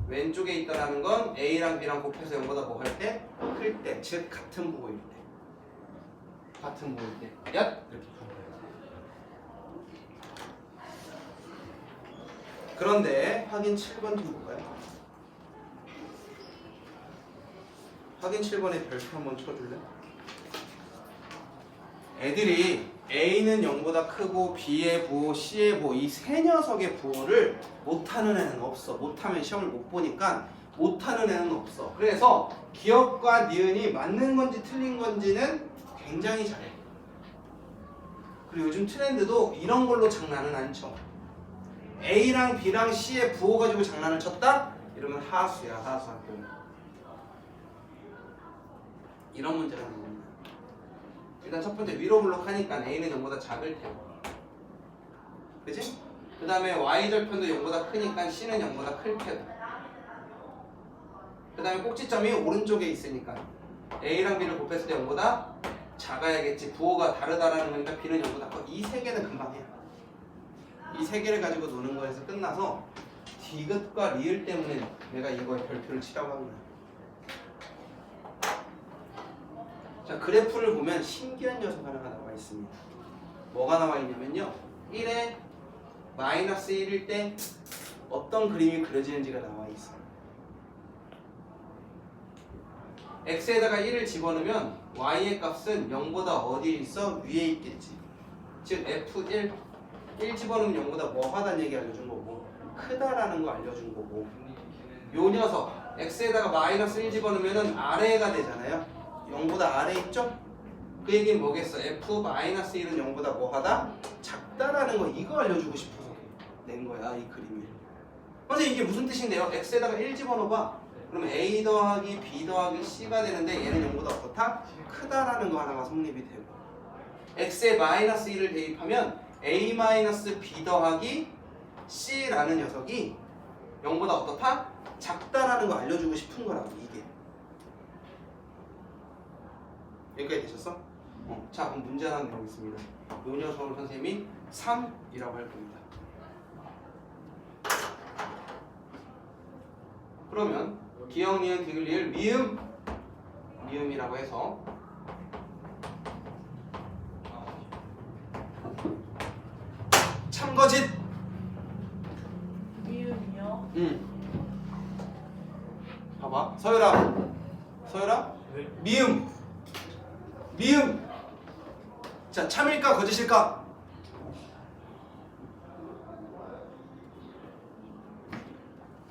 왼쪽에 있다라는 건 A랑 B랑 곱해서 0보다 뭐 할 때? 클 때. 즉 같은 부호일 때. 같은 부호일 때. 야! 이렇게 푸는 거예요. 그런데 확인 7번 좀 볼까요? 확인 7번에 별표 한번 쳐줄래? 애들이 A는 0보다 크고 B의 부호, C의 부호 이 세 녀석의 부호를 못하는 애는 없어. 못하면 시험을 못 보니까 못하는 애는 없어. 그래서 기억과 니은이 맞는 건지 틀린 건지는 굉장히 잘해. 그리고 요즘 트렌드도 이런 걸로 장난은 안 쳐. A랑 B랑 C의 부호 가지고 장난을 쳤다? 이러면 하수야, 하수 학교. 이런 문제라는 겁니다. 일단 첫 번째 위로 블록 하니까 A는 0보다 작을 테고. 그치? 그 다음에 Y절편도 0보다 크니까 C는 0보다 클 테고. 그 다음에 꼭지점이 오른쪽에 있으니까 A랑 B를 곱했을 때 0보다 작아야겠지. 부호가 다르다라는 거니까 B는 0보다 커. 이 세 개는 금방 해. 이 세 개를 가지고 노는 거에서 끝나서 디귿과 리을 때문에 내가 이거에 별표를 치라고 합니다. 자, 그래프를 보면 신기한 녀석 하나가 나와 있습니다. 뭐가 나와 있냐면요. 1에 마이너스 1일 때 어떤 그림이 그려지는지가 나와 있어요. x에다가 1을 집어넣으면 y의 값은 0보다 어디에 있어? 위에 있겠지. 즉 f1 1 집어넣으면 0보다 뭐 하다는 얘기 알려준 거고 크다라는 거 알려준 거고 요 녀석 x에다가 마이너스 1 집어넣으면 아래가 되잖아요. 0보다 아래 있죠? 그 얘기는 뭐겠어? f-1은 0보다 뭐 하다? 작다라는 거 이거 알려주고 싶어서 낸 거야 이 그림이. 근데 이게 무슨 뜻인데요? x에다가 1 집어넣어봐. 그러면 a 더하기 b 더하기 c가 되는데 얘는 0보다 어떻다? 크다라는 거 하나가 성립이 되고 x에 마이너스 1을 대입하면 a 마이너스 b 더하기 c라는 녀석이 0보다 어떻다? 작다라는 거 알려주고 싶은 거라고 이게. 여기까지 되셨어? 자, 그럼 문제 하나 내보겠습니다. 요 녀석을 선생님이 3이라고 할 겁니다. 그러면 기역, 니은, 디귿, 리을, 미음이라고 해서 참거짓. 미음이요? 봐봐, 서열아, 미음. 자, 참일까 거짓일까?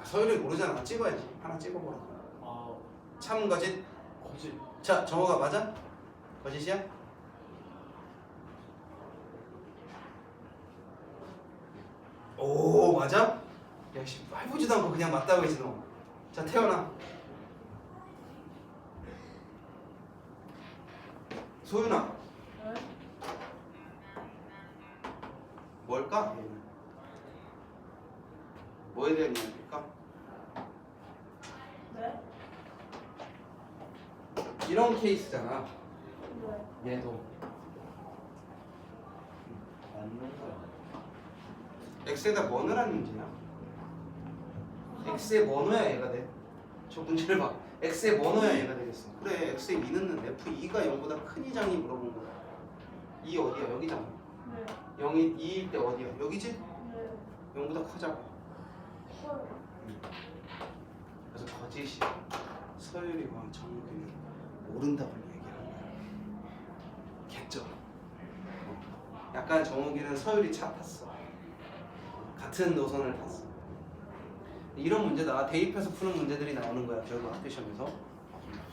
서열이 모르잖아. 찍어야지. 하나 찍어보라. 참 거짓. 거짓. 자, 정호가 맞아? 거짓이야? 맞아? 야씨 해보지도 않고 그냥 맞다고 했지 너. 자 태연아. 소윤아. 네? 뭘까? 얘는? 뭐에 대한 이야기일까? 네? 이런 케이스잖아. 네. 얘도 맞는 거야. x에다 뭐 넣으라는 문제야? x에 뭐 넣어야 얘가 돼? 저 문제를 봐. x에 뭐 넣어야 얘가 되겠어? 그래 x에 미 넣는 f2가 0보다 큰 이장이 물어본 거야. 2 어디야? 여기잖아. 네. 0이 2일 때 어디야? 여기지? 네. 0보다 크잖아. 헐. 그래서 거짓이야. 서율이와 정욱이는 모른다고 얘기하는 거야. 개쩌. 약간 정욱이는 서율이 차 탔어. 같은 노선을 탔어. 이런 문제다. 대입해서 푸는 문제들이 나오는 거야. 결국 학교 시험에서.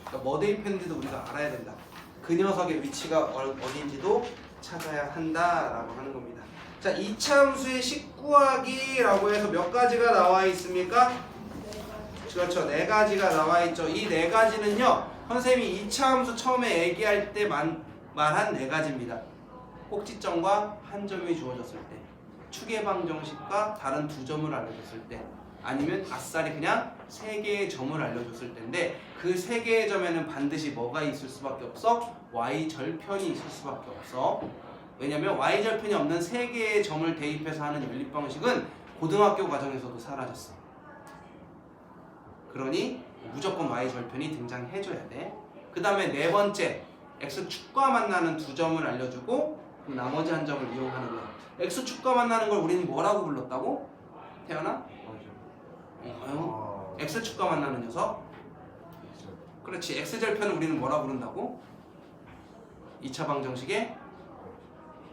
그러니까 뭐 대입했는지도 우리가 알아야 된다. 그 녀석의 위치가 어딘지도 찾아야 한다라고 하는 겁니다. 자, 이차함수의 19하기라고 해서 몇 가지가 나와 있습니까? 그렇죠. 네 가지가 나와 있죠. 이 네 가지는요. 선생님이 2차 함수 처음에 얘기할 때 말한 네 가지입니다. 꼭지점과 한 점이 주어졌을 때, 축의 방정식과 다른 두 점을 알려줬을 때, 아니면 아싸리 그냥 세 개의 점을 알려줬을 때인데 그 세 개의 점에는 반드시 뭐가 있을 수밖에 없어? y절편이 있을 수밖에 없어. 왜냐면 y절편이 없는 세 개의 점을 대입해서 하는 연립 방식은 고등학교 과정에서도 사라졌어. 그러니 무조건 y절편이 등장해줘야 돼. 그 다음에 네 번째, x축과 만나는 두 점을 알려주고 그럼 나머지 한 점을 이용하는 거야. x축과 만나는 걸 우리는 뭐라고 불렀다고? 태연아? x축과 만나는 녀석? 그렇지. x절편을 우리는 뭐라 부른다고? 2차 방정식의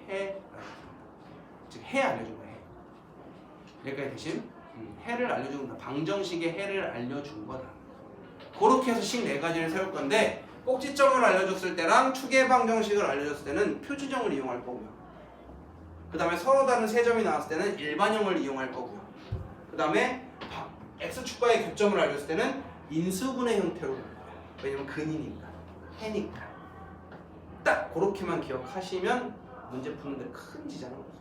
해, 즉 해 알려준 거야. 해. 여기까지 대신 해를 알려준 거다. 방정식의 해를 알려준 거다. 그렇게 해서 식 네 가지를 세울 건데 꼭지점을 알려줬을 때랑 축의 방정식을 알려줬을 때는 표준형을 이용할 거고요. 그 다음에 서로 다른 세 점이 나왔을 때는 일반형을 이용할 거고요. 그 다음에 x축과의 교점을 알려줬을 때는 인수분해 형태로 갈 거예요. 왜냐면 근이니까, 해니까. 딱 그렇게만 기억하시면 문제 푸는데 큰 지장은 없어요.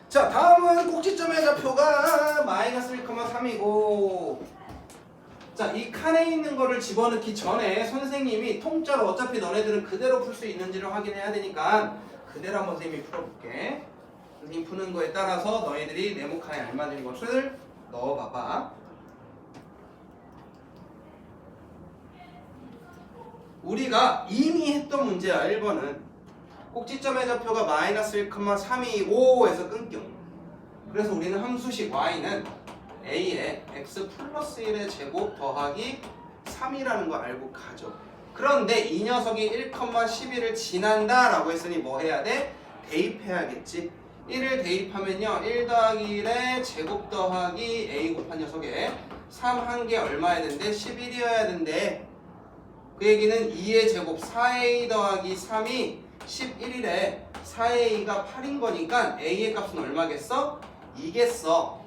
자, 다음은 꼭지점의 좌표가 마이너스 1,3이고 자, 이 칸에 있는 거를 집어넣기 전에 선생님이 통짜로 어차피 너네들은 그대로 풀 수 있는지를 확인해야 되니까 그대로 한번 선생님이 풀어볼게. 선생님 푸는 거에 따라서 너희들이 네모칸에 알맞은 것을 넣어봐봐. 우리가 이미 했던 문제야. 1번은 꼭지점의 좌표가 마이너스 1,325에서 끊겨. 그래서 우리는 함수식 y는 a에 x 플러스 1의 제곱 더하기 3이라는 거 알고 가죠. 그런데 이 녀석이 1,11을 지난다 라고 했으니 뭐 해야 돼? 대입해야겠지. 1을 대입하면요 1 더하기 1의 제곱 더하기 a 곱한 녀석에 3 한 개 얼마야 된대? 11이어야 된대. 그 얘기는 2의 제곱 4a 더하기 3이 11이래. 4a가 8인 거니까 a의 값은 얼마겠어? 2겠어.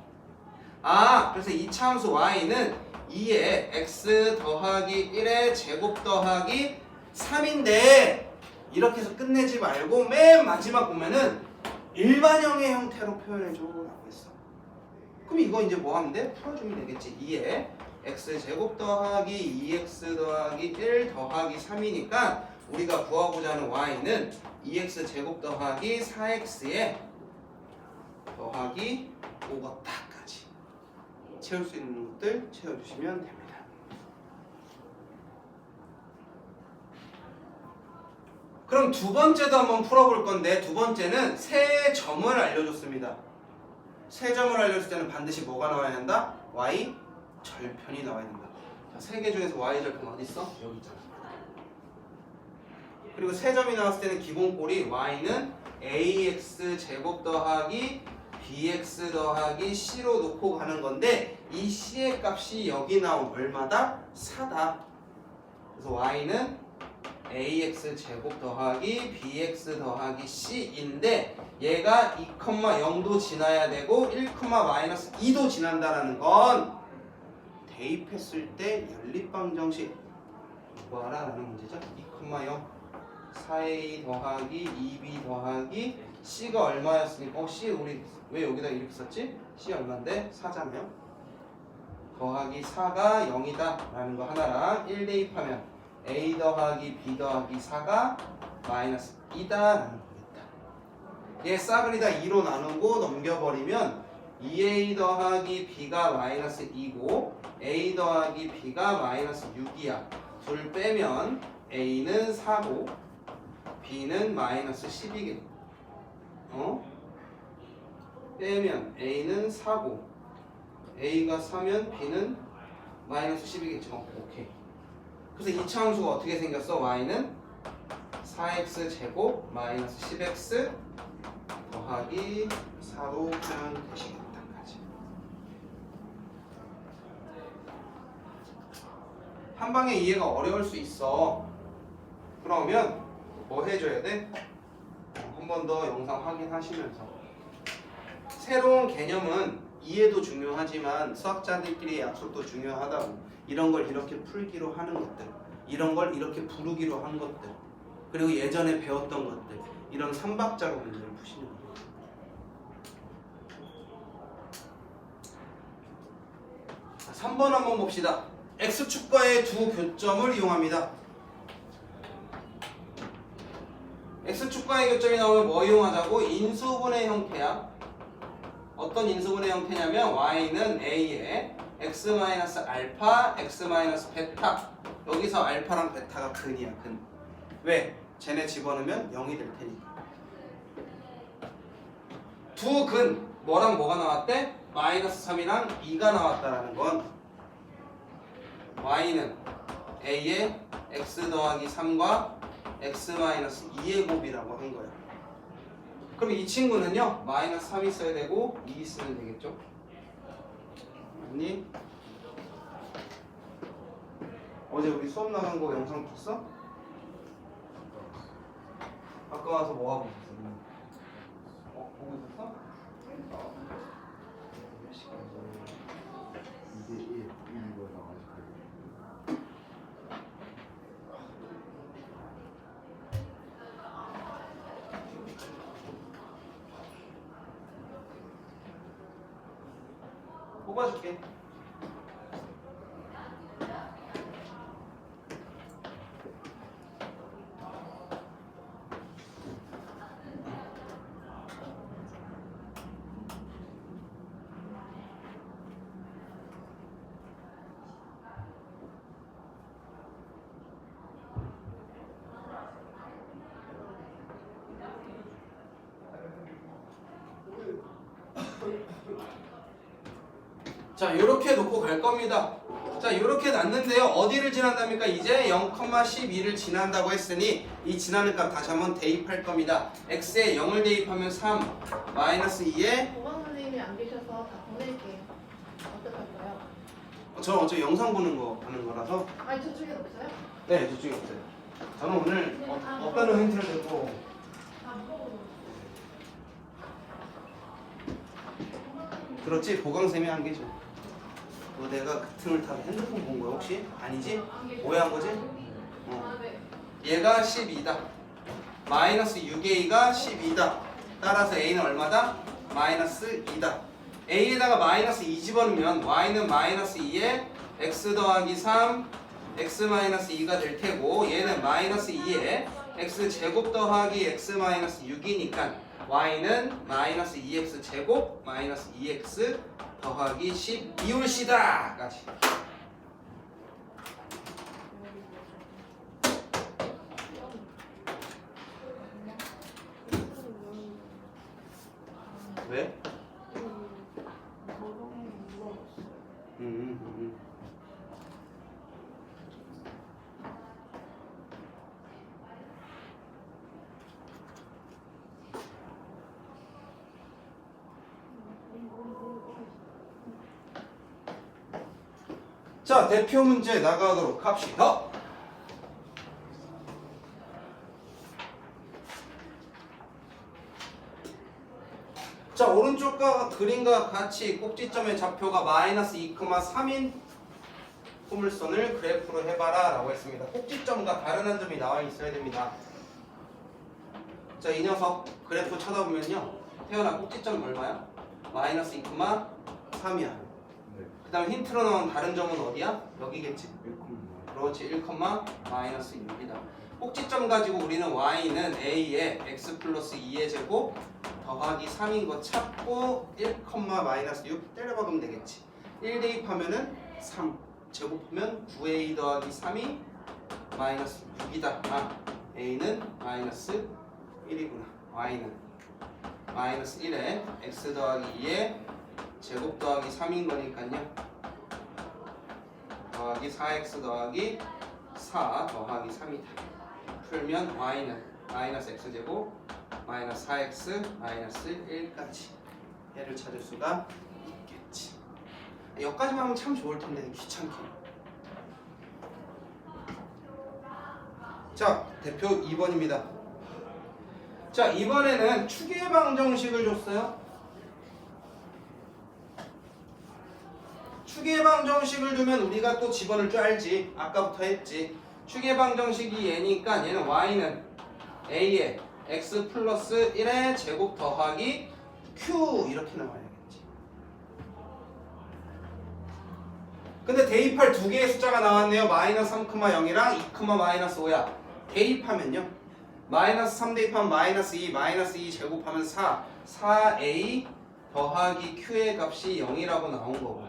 아, 그래서 이 차함수 y는 2의 x 더하기 1의 제곱 더하기 3인데 이렇게 해서 끝내지 말고 맨 마지막 보면은 일반형의 형태로 표현해줘 라고 했어. 그럼 이거 이제 뭐 하면 돼? 풀어주면 되겠지. 2의 x 제곱 더하기 2x 더하기 1 더하기 3이니까 우리가 구하고자 하는 y는 2x 제곱 더하기 4x에 더하기 5곱다까지 채울 수 있는 것들 채워주시면 됩니다. 그럼 두 번째도 한번 풀어볼 건데 두 번째는 세 점을 알려줬습니다. 세 점을 알려줄 때는 반드시 뭐가 나와야 한다? y 절편이 나와야 된다. 세 개 중에서 y 절편 어디 있어? 여기 있잖아. 그리고 세 점이 나왔을 때는 기본꼴이 y는 ax 제곱 더하기 bx 더하기 c로 놓고 가는 건데 이 c의 값이 여기 나온 얼마다? 4다. 그래서 y는 ax 제곱 더하기 bx 더하기 c인데 얘가 2,0도 지나야 되고 1,-2도 지난다라는 건 대입했을 때 연립방정식 뭐하라라는 문제죠. 2,0 4a 더하기 2b 더하기 c가 얼마였으니까 c 우리 왜 여기다 이렇게 썼지? c 얼마인데? 4잖아요. 더하기 4가 0이다 라는 거 하나랑 1 대입하면 a 더하기 b 더하기 4가 마이너스 2다 라는 거겠다. 얘 싹을 다 2로 나누고 넘겨버리면 2a 더하기 b가 마이너스 2고 a 더하기 b가 마이너스 6이야. 둘 빼면 a는 4고 b는 마이너스 10이겠고 빼면 a는 4고 a가 4면 b는 마이너스 10이겠죠. 오케이. 그래서 이 차함수가 어떻게 생겼어? y는 4x 제곱 마이너스 10x 더하기 4로 표현 되시겠다까지. 한 방에 이해가 어려울 수 있어. 그러면 뭐 해줘야 돼? 한 번 더 영상 확인하시면서 새로운 개념은 이해도 중요하지만 수학자들끼리의 약속도 중요하다고. 이런 걸 이렇게 풀기로 하는 것들, 이런 걸 이렇게 부르기로 한 것들, 그리고 예전에 배웠던 것들, 이런 삼박자로 문제를 푸시는 거예요. 자, 3번 한번 봅시다. x축과의 두 교점을 이용합니다. x축과의 교점이 나오면 뭐 이용하자고? 인수분해 형태야. 어떤 인수분해 형태냐면 y는 a에 x-알파, x-베타. 여기서 알파랑 베타가 근이야, 근. 왜? 쟤네 집어넣으면 0이 될 테니까. 두 근, 뭐랑 뭐가 나왔대? 마이너스 3이랑 2가 나왔다라는 건 y는 a에 x 더하기 3과 x-2의 곱이라고 한 거야. 그럼 이 친구는요, 마이너스 3 있어야 되고 2 있으면 되겠죠? 아니? 어제 우리 수업 나간 거 영상 봤어? 아까 와서 뭐 하고 있었어? 보고 있었어? 이게 1 이거 나와가지고 뽑아줄게. 자, 요렇게 놓고 갈 겁니다. 자, 요렇게 놨는데요. 어디를 지난답니까? 이제 0,12를 지난다고 했으니 이 지나는 값 다시 한번 대입할 겁니다. x에 0을 대입하면 3, 마이너스 2에 보강 선생님이 안 계셔서 다 보낼게요. 어떡할까요? 저는 어차피 영상 보는 거 하는 거라서. 아니 저쪽에 없어요? 네, 저쪽에 없어요. 저는 오늘 없다는 힌트를 듣고 그렇지, 보강쌤이 한 게죠. 너 내가 그 틈을 타서 핸드폰 본 거야 혹시? 아니지? 오해한 거지? 얘가 12다. 마이너스 6a가 12다. 따라서 a는 얼마다? 마이너스 2다. a에다가 마이너스 2 집어넣으면 y는 마이너스 2에 x 더하기 3, x 마이너스 2가 될 테고 얘는 마이너스 2에 x 제곱 더하기 x 마이너스 6이니까 y는 마이너스 2x 제곱 마이너스 2x 더하기 12올시다 까지. 왜? 자, 대표 문제 나가도록 합시다. 자, 오른쪽과 그림과 같이 꼭지점의 좌표가 마이너스 2,3인 포물선을 그래프로 해봐라 라고 했습니다. 꼭지점과 다른 한 점이 나와 있어야 됩니다. 자, 이 녀석 그래프 쳐다보면요, 태어나 꼭지점 얼마야? 마이너스 2,3이야. 네. 그 다음에 힌트로 나온 다른 점은 어디야? 여기겠지. 1콤마. 그렇지, 1, 마이너스 6이다. 꼭지점 가지고 우리는 y는 a에 x 플러스 2의 제곱 더하기 3인 거 찾고 1, 마이너스 6 때려박으면 되겠지. 1 대입하면은 3, 제곱하면 9a 더하기 3이 마이너스 6이다. 아, a는 마이너스 1이구나. y는 마이너스 1에 x 더하기 2에 제곱 더하기 3인 거니까요. 더하기 4x 더하기 4 더하기 3이다. 풀면 y는 마이너스 x제곱 마이너스 4x 마이너스 1까지 얘를 찾을 수가 있겠지. 여기까지만 하면 참 좋을 텐데 귀찮게. 자, 대표 2번입니다. 자, 이번에는 추계방정식을 줬어요. 추계방정식을 주면 우리가 또 집어넣을 줄 알지. 아까부터 했지. 추계방정식이 얘니까 얘는 y는 a에 x 플러스 1의 제곱 더하기 q 이렇게 나와야겠지. 근데 대입할 두 개의 숫자가 나왔네요. 마이너스 3,0이랑 2, 마이너스 5야. 대입하면요, 마이너스 3 대입하면 마이너스 2, 마이너스 2 제곱하면 4, 4a 더하기 q의 값이 0이라고 나온 거고,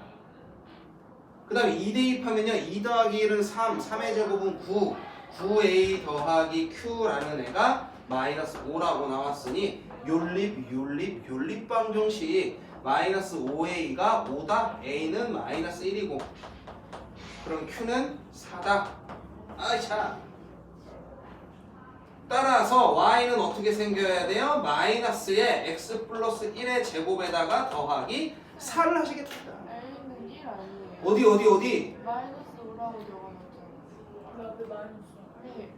그 다음에 2 대입하면요, 2 더하기 1은 3, 3의 제곱은 9, 9a 더하기 q라는 애가 마이너스 5라고 나왔으니 율립 방정식 마이너스 5a가 5다, a는 마이너스 1이고, 그럼 q는 4다. 아이차. 따라서 y는 어떻게 생겨야 돼요? 마이너스에 x 플러스 1의 제곱에다가 더하기 4를 하시겠다. L는 1 아니에요? 어디? 마이너스 5라고 들어가놨죠. 왜 앞에 마이너스? 네.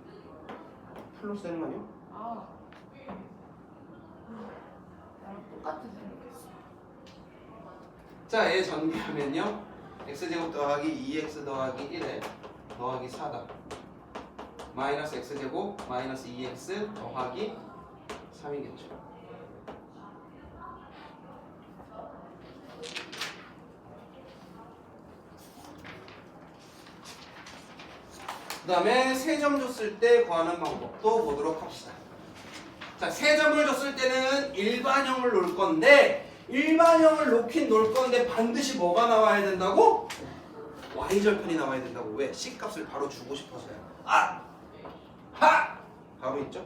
플러스 되는 거 아니야? 아. 나랑 똑같이 생겼어. 자, 얘 전개하면요, x제곱 더하기 2x 더하기 1에 더하기 4다. 마이너스 x제곱 마이너스 2x 더하기 3이겠죠. 그 다음에 세 점 줬을 때 구하는 방법도 보도록 합시다. 자, 세 점을 줬을 때는 일반형을 놓을 건데, 일반형을 놓긴 놓을 건데 반드시 뭐가 나와야 된다고? y절편이 나와야 된다고. 왜? C값을 바로 주고 싶어서요. 아! 하! 바로 있죠?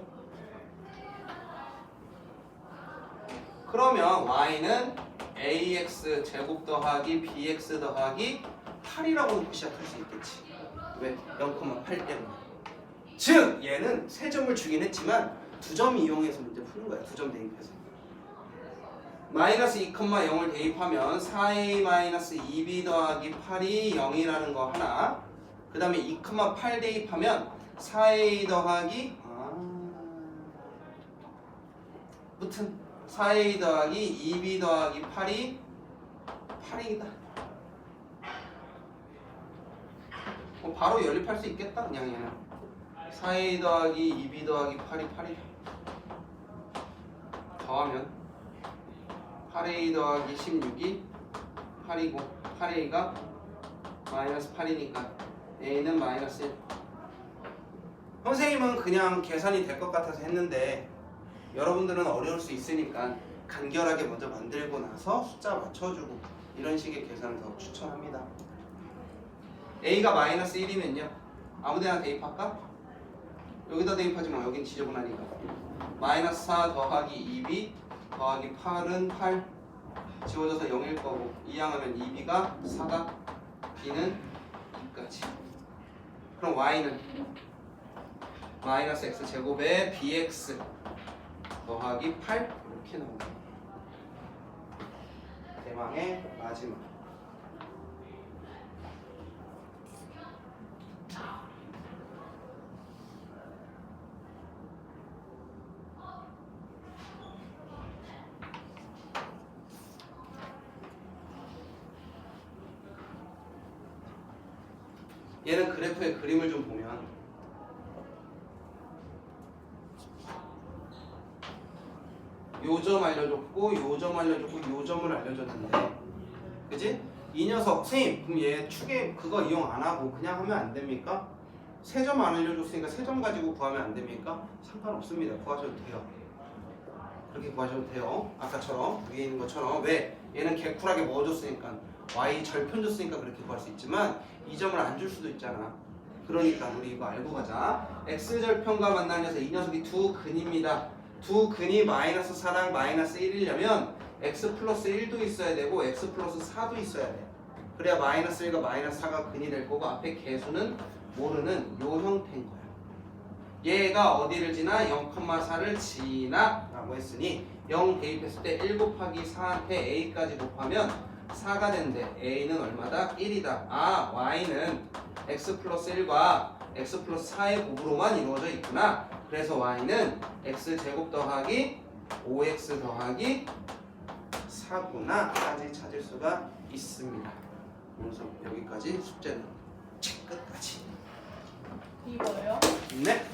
그러면 y는 ax 제곱 더하기 bx 더하기 8이라고 놓고 시작할 수 있겠지. 왜? 0,8 때문에. 즉 얘는 세 점을 주긴 했지만 두 점 이용해서 문제 푸는 거야. 두 점 대입해서. 마이너스 2,0을 대입하면 4a 마이너스 2b 더하기 8이 0이라는 거 하나. 그 다음에 2,8 대입하면 4a 더하기 무튼 4a 더하기 2b 더하기 8이 8이다. 바로 연립할 수 있겠다. 그냥 얘는 4a 더하기 2b 더하기 8이 8이다. 더하면 8a 더하기 16이 8이고 8a가 마이너스 8이니까 a는 마이너스 1. 선생님은 그냥 계산이 될 것 같아서 했는데 여러분들은 어려울 수 있으니까 간결하게 먼저 만들고 나서 숫자 맞춰주고 이런 식의 계산을 더 추천합니다. a가 마이너스 1이면요, 아무데나 대입할까? 여기다 대입하지 마. 여긴 지저분하니까. 마이너스 4 더하기 2b 더하기 8은 8 지워져서 0일 거고, 이항하면 2b가 4다. b는 2까지. 그럼 y는 마이너스 x 제곱에 bx 더하기 8 이렇게 나옵니다. 대망의 마지막. 얘는 그래프의 그림을 좀 보면 요 점 알려줬고 요 점 알려줬고 요 점을 알려줬는데 그지? 이 녀석 선생님 그럼 얘 축에 그거 이용 안 하고 그냥 하면 안 됩니까? 세 점 안 알려줬으니까 세 점 가지고 구하면 안 됩니까? 상관없습니다. 구하셔도 돼요. 그렇게 구하셔도 돼요. 아까처럼 위에 있는 것처럼. 왜? 얘는 개쿨하게 뭐 줬으니까 y 절편 줬으니까 그렇게 구할 수 있지만 이 점을 안 줄 수도 있잖아. 그러니까 우리 이거 알고 가자. x절편과 만난 녀석 이 녀석이 두 근입니다. 두 근이 마이너스 4랑 마이너스 1이려면 x 플러스 1도 있어야 되고 x 플러스 4도 있어야 돼. 그래야 마이너스 1과 마이너스 4가 근이 될 거고 앞에 개수는 모르는 요 형태인 거야. 얘가 어디를 지나? 0,4를 지나 라고 했으니 0 대입했을 때 1 곱하기 4한테 a까지 곱하면 4가 된대. a는 얼마다? 1이다. 아 y는 x 플러스 1과 x 플러스 4의 곱으로만 이루어져 있구나. 그래서 y는 x제곱 더하기 5x 더하기 4구나 까지 찾을 수가 있습니다. 그래서 여기까지 숙제는 끝까지. 이거요? 네.